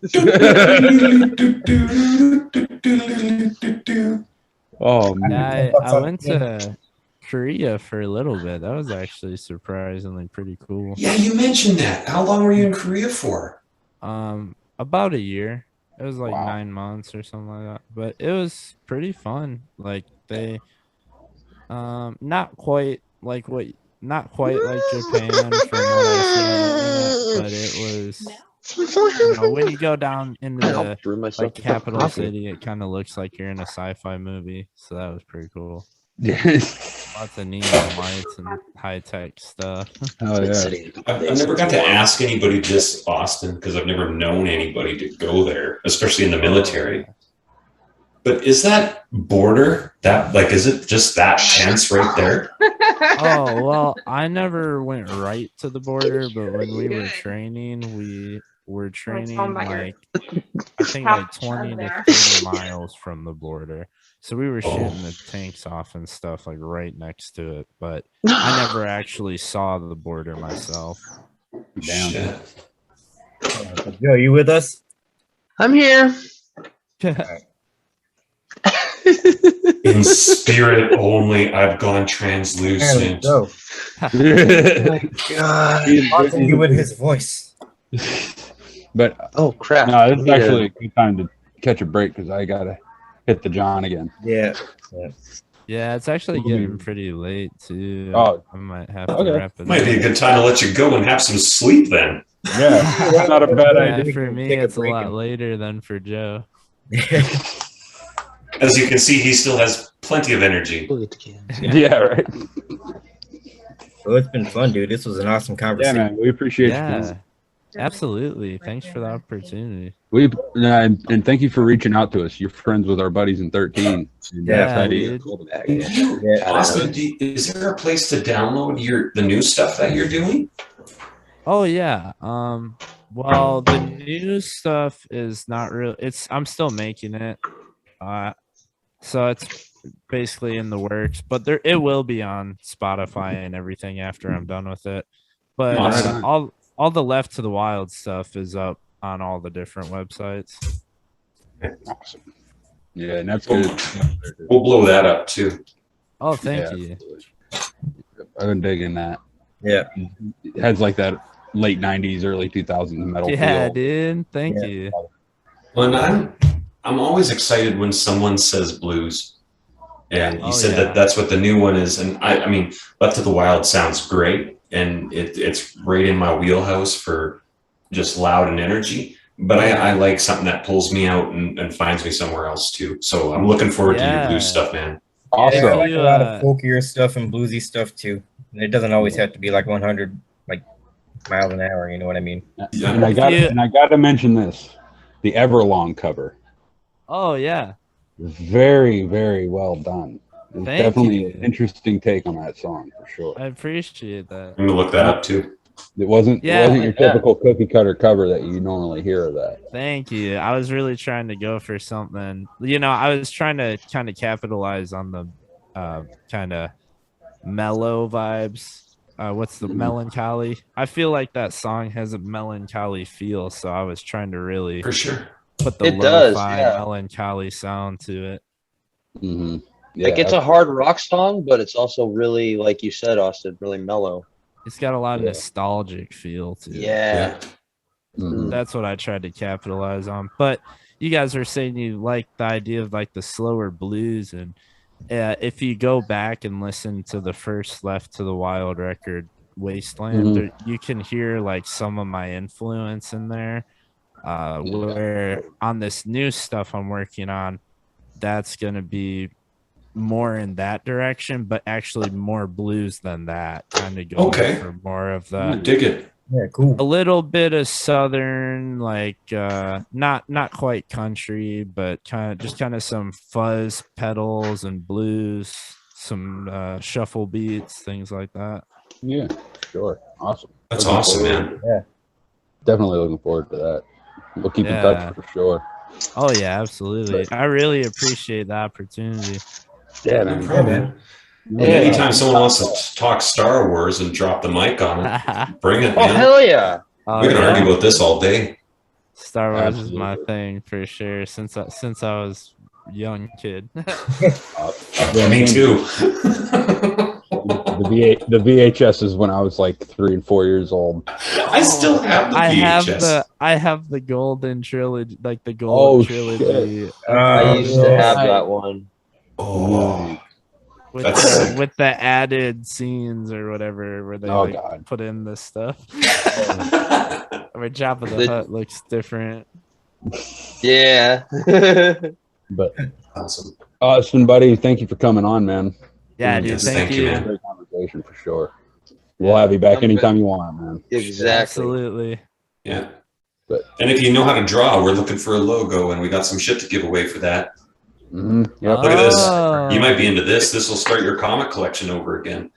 Oh man. Yeah, I went to Korea for a little bit. That was actually surprisingly pretty cool. Yeah, you mentioned that. How long were you in Korea for? About a year. It was like 9 months or something like that. But it was pretty fun. Like they not quite like Japan from what I saw, but it was when you go down into the capital city, it kind of looks like you're in a sci-fi movie. So that was pretty cool. Yes. Lots of neon lights and high tech stuff. Oh yeah. I've never got to ask anybody this, Austin, because I've never known anybody to go there, especially in the military. But is that border is it just that tense right there? Oh well, I never went right to the border, but when we were training, we were training like I think like 20 to 30 miles from the border. So we were shooting the tanks off and stuff like right next to it, but I never actually saw the border myself. Damn. Joe, you with us? I'm here. In spirit only, I've gone translucent. Oh my God. Austin with his voice. But oh crap! No, this is actually a good time to catch a break because I gotta hit the John again. Yeah. Yeah, it's actually getting pretty late too. Oh, I might have to wrap it. Might be a good time to let you go and have some sleep then. Yeah, that's not a bad idea. For me, it's a lot later than for Joe. As you can see, he still has plenty of energy. Yeah, right. Well, it's been fun, dude. This was an awesome conversation. Yeah, man. We appreciate you. Yeah, absolutely. Thanks for the opportunity. And thank you for reaching out to us. You're friends with our buddies in 13. Austin, is there a place to download the new stuff that you're doing? Oh yeah. Well, the new stuff is not real. I'm still making it. So it's basically in the works, but it will be on Spotify and everything after I'm done with it. But awesome. all the Left to the Wild stuff is up on all the different websites. Awesome. Yeah, and that's good. We'll blow that up too. Oh, thank you. I've been digging that. Yeah, it has like that late '90s, early 2000s metal. Yeah, feel. dude. Thank you. Well, I'm always excited when someone says blues, and you said that's what the new one is. And I mean, Left to the Wild sounds great, and it's right in my wheelhouse for just loud and energy. But I like something that pulls me out and finds me somewhere else too. So I'm looking forward to your blues stuff, man. Awesome. Yeah, I like a lot of folkier stuff and bluesy stuff too. And it doesn't always have to be like 100 miles an hour. You know what I mean? Yeah. And I got to mention this: the Everlong cover. Oh yeah. Very, very well done. It's Thank definitely you. an interesting take on that song for sure. I appreciate that. I'm gonna look that up too. It wasn't your typical cookie cutter cover that you normally hear of that. Thank you. I was really trying to go for something. I was trying to kind of capitalize on the kind of mellow vibes. What's the melancholy? I feel like that song has a melancholy feel, so I was trying to really for sure put the lo-fi melancholy sound to it. Mm-hmm. Yeah, like it's a hard rock song, but it's also really, like you said, Austin, really mellow. It's got a lot of nostalgic feel to it. Yeah. Mm-hmm. That's what I tried to capitalize on. But you guys were saying you like the idea of like the slower blues, and if you go back and listen to the first Left to the Wild record, Wasteland, you can hear like some of my influence in there. Where on this new stuff I'm working on, that's gonna be more in that direction, but actually more blues than that. Kind of going for more of the dig it. Yeah, cool. A little bit of southern, like not quite country, but kind of some fuzz pedals and blues, some shuffle beats, things like that. Yeah, sure. Awesome. That's awesome, man. Yeah. Definitely looking forward to that. We'll keep in touch for sure. Oh yeah, absolutely. I really appreciate the opportunity. Yeah, no problem. Anytime someone wants to talk Star Wars and drop the mic on it, bring it, man. Oh, hell yeah. We can argue about this all day. Star Wars is my thing for sure since I was a young kid. Me too. The VHS is when I was like 3 and 4 years old. I still have the VHS. I have the golden trilogy, like the gold trilogy. I used to have that one. Oh, with the added scenes or whatever, where they put in this stuff. Where Jabba the Hutt looks different. Yeah. But awesome. Austin, buddy, thank you for coming on, man. Yeah, dude. Yes, thank you. man. Great conversation for sure. We'll have you back anytime you want, man. Exactly. Absolutely. Yeah. But, and if you know how to draw, we're looking for a logo, and we got some shit to give away for that. Mm-hmm. Yep. Look at this. You might be into this. This will start your comic collection over again.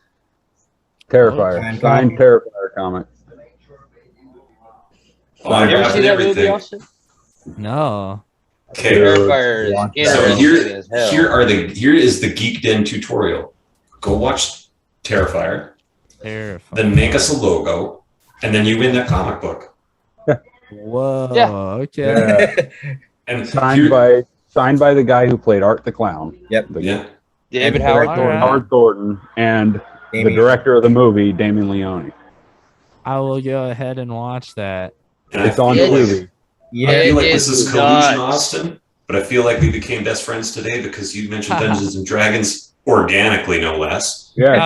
Terrifier. Signed Terrifier comic. Oh, I you ever have see that everything. movie, Austin? No. Okay. Terrifier is So interesting as hell. here is the Geek Den tutorial. Go watch Terrifier. Then make us a logo, and then you win that comic book. Whoa. Yeah. Okay. Yeah. And signed by the guy who played Art the Clown. Yep. Yeah. David Howard Thornton. Howard Thornton and the director of the movie, Damien Leone. I will go ahead and watch that. It's on Tubi. Yeah, I feel like this is collusion, Austin, but I feel like we became best friends today because you mentioned Dungeons and Dragons organically, no less. Yeah.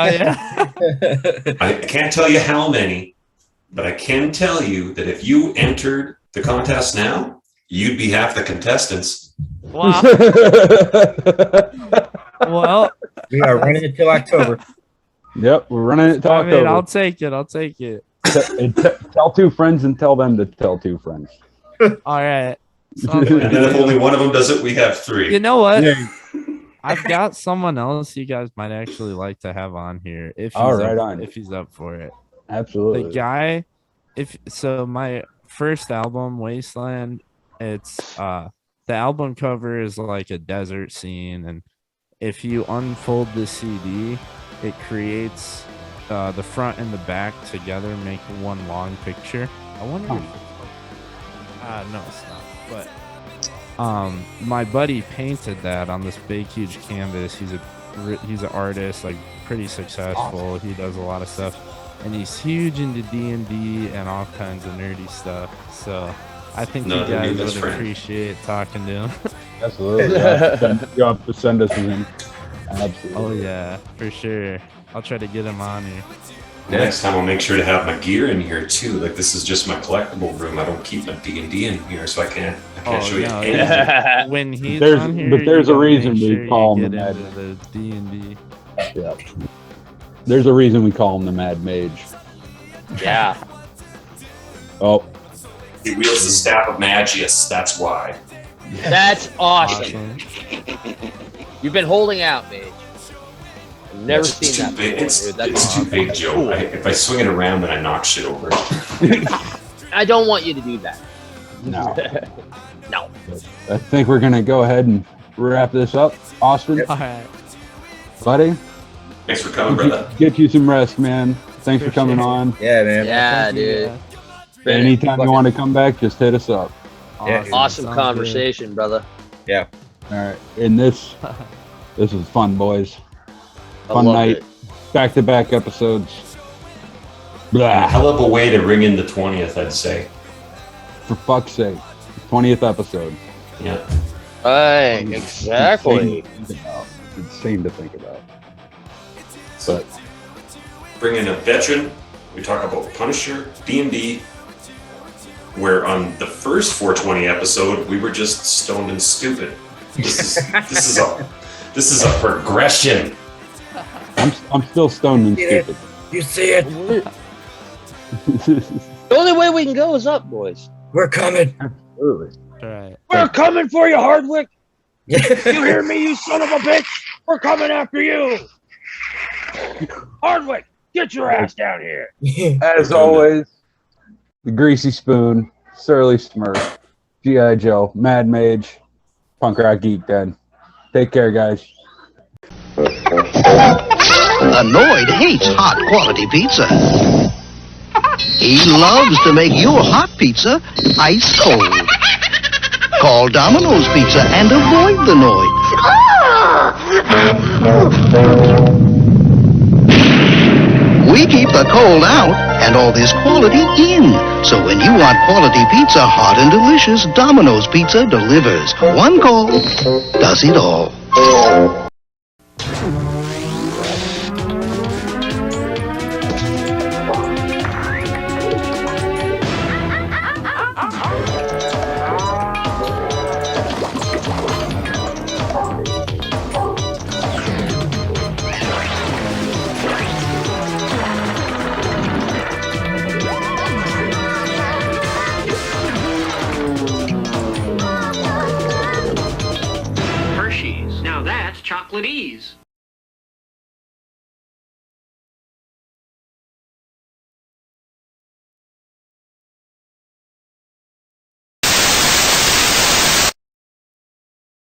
I can't tell you how many, but I can tell you that if you entered the contest now, you'd be half the contestants. Wow. Well, we are running it till October. Yep, we're running it till I mean, October. I'll take it. I'll take it. Tell two friends and tell them to tell two friends. All right. And then if only one of them does it, we have 3. You know what? I've got someone else you guys might actually like to have on here if he's up for it. Absolutely. The guy, my first album, Wasteland, it's the album cover is like a desert scene, and if you unfold the CD, it creates the front and the back together make one long picture. I wonder if no, it's not. But my buddy painted that on this big, huge canvas. He's an artist, like pretty successful. Awesome. He does a lot of stuff, and he's huge into D&D and all kinds of nerdy stuff. So I think you guys would appreciate talking to him. Absolutely. You have to send us in. Absolutely. Oh yeah, for sure. I'll try to get him on here. Next time I'll make sure to have my gear in here too. Like this is just my collectible room. I don't keep my D&D in here, so I can't show you anything. When he's there's, on here, but there's a reason sure we call him get the into Mad. the D&D. Yeah. There's a reason we call him the Mad Mage. Yeah. Oh. He wields the staff of Magius. That's why. That's awesome. You've been holding out, Mage. I've never seen that before, It's awesome. too big, Joe. If I swing it around, then I knock shit over. I don't want you to do that. No. No. I think we're going to go ahead and wrap this up. Austin? All right. Buddy? Thanks for coming, brother. Get you some rest, man. Thanks for coming on. Yeah, man. Yeah, dude. Anytime you want to come back, just hit us up. Awesome conversation, brother. Yeah. All right. And this was fun, boys. I Fun loved night. it. Back-to-back episodes. A hell of a way to ring in the 20th, I'd say. For fuck's sake. 20th episode. Yeah. Right, exactly. Insane to think about. So, bring in a veteran. We talk about Punisher, D&D. Where on the first 420 episode, we were just stoned and stupid. This is a progression. I'm still stoned and stupid. You see it? The only way we can go is up, boys. We're coming. Absolutely. Right. We're coming for you, Hardwick. You hear me, you son of a bitch? We're coming after you. Hardwick, get your ass down here. As always, the Greasy Spoon, Surly Smurf, G.I. Joe, Mad Mage, Punk Rock Geek Den. Take care, guys. Annoyed hates hot quality pizza. He loves to make your hot pizza ice cold. Call Domino's Pizza and avoid the noise. We keep the cold out and all this quality in. So when you want quality pizza hot and delicious, Domino's Pizza delivers. One call does it all. at ease.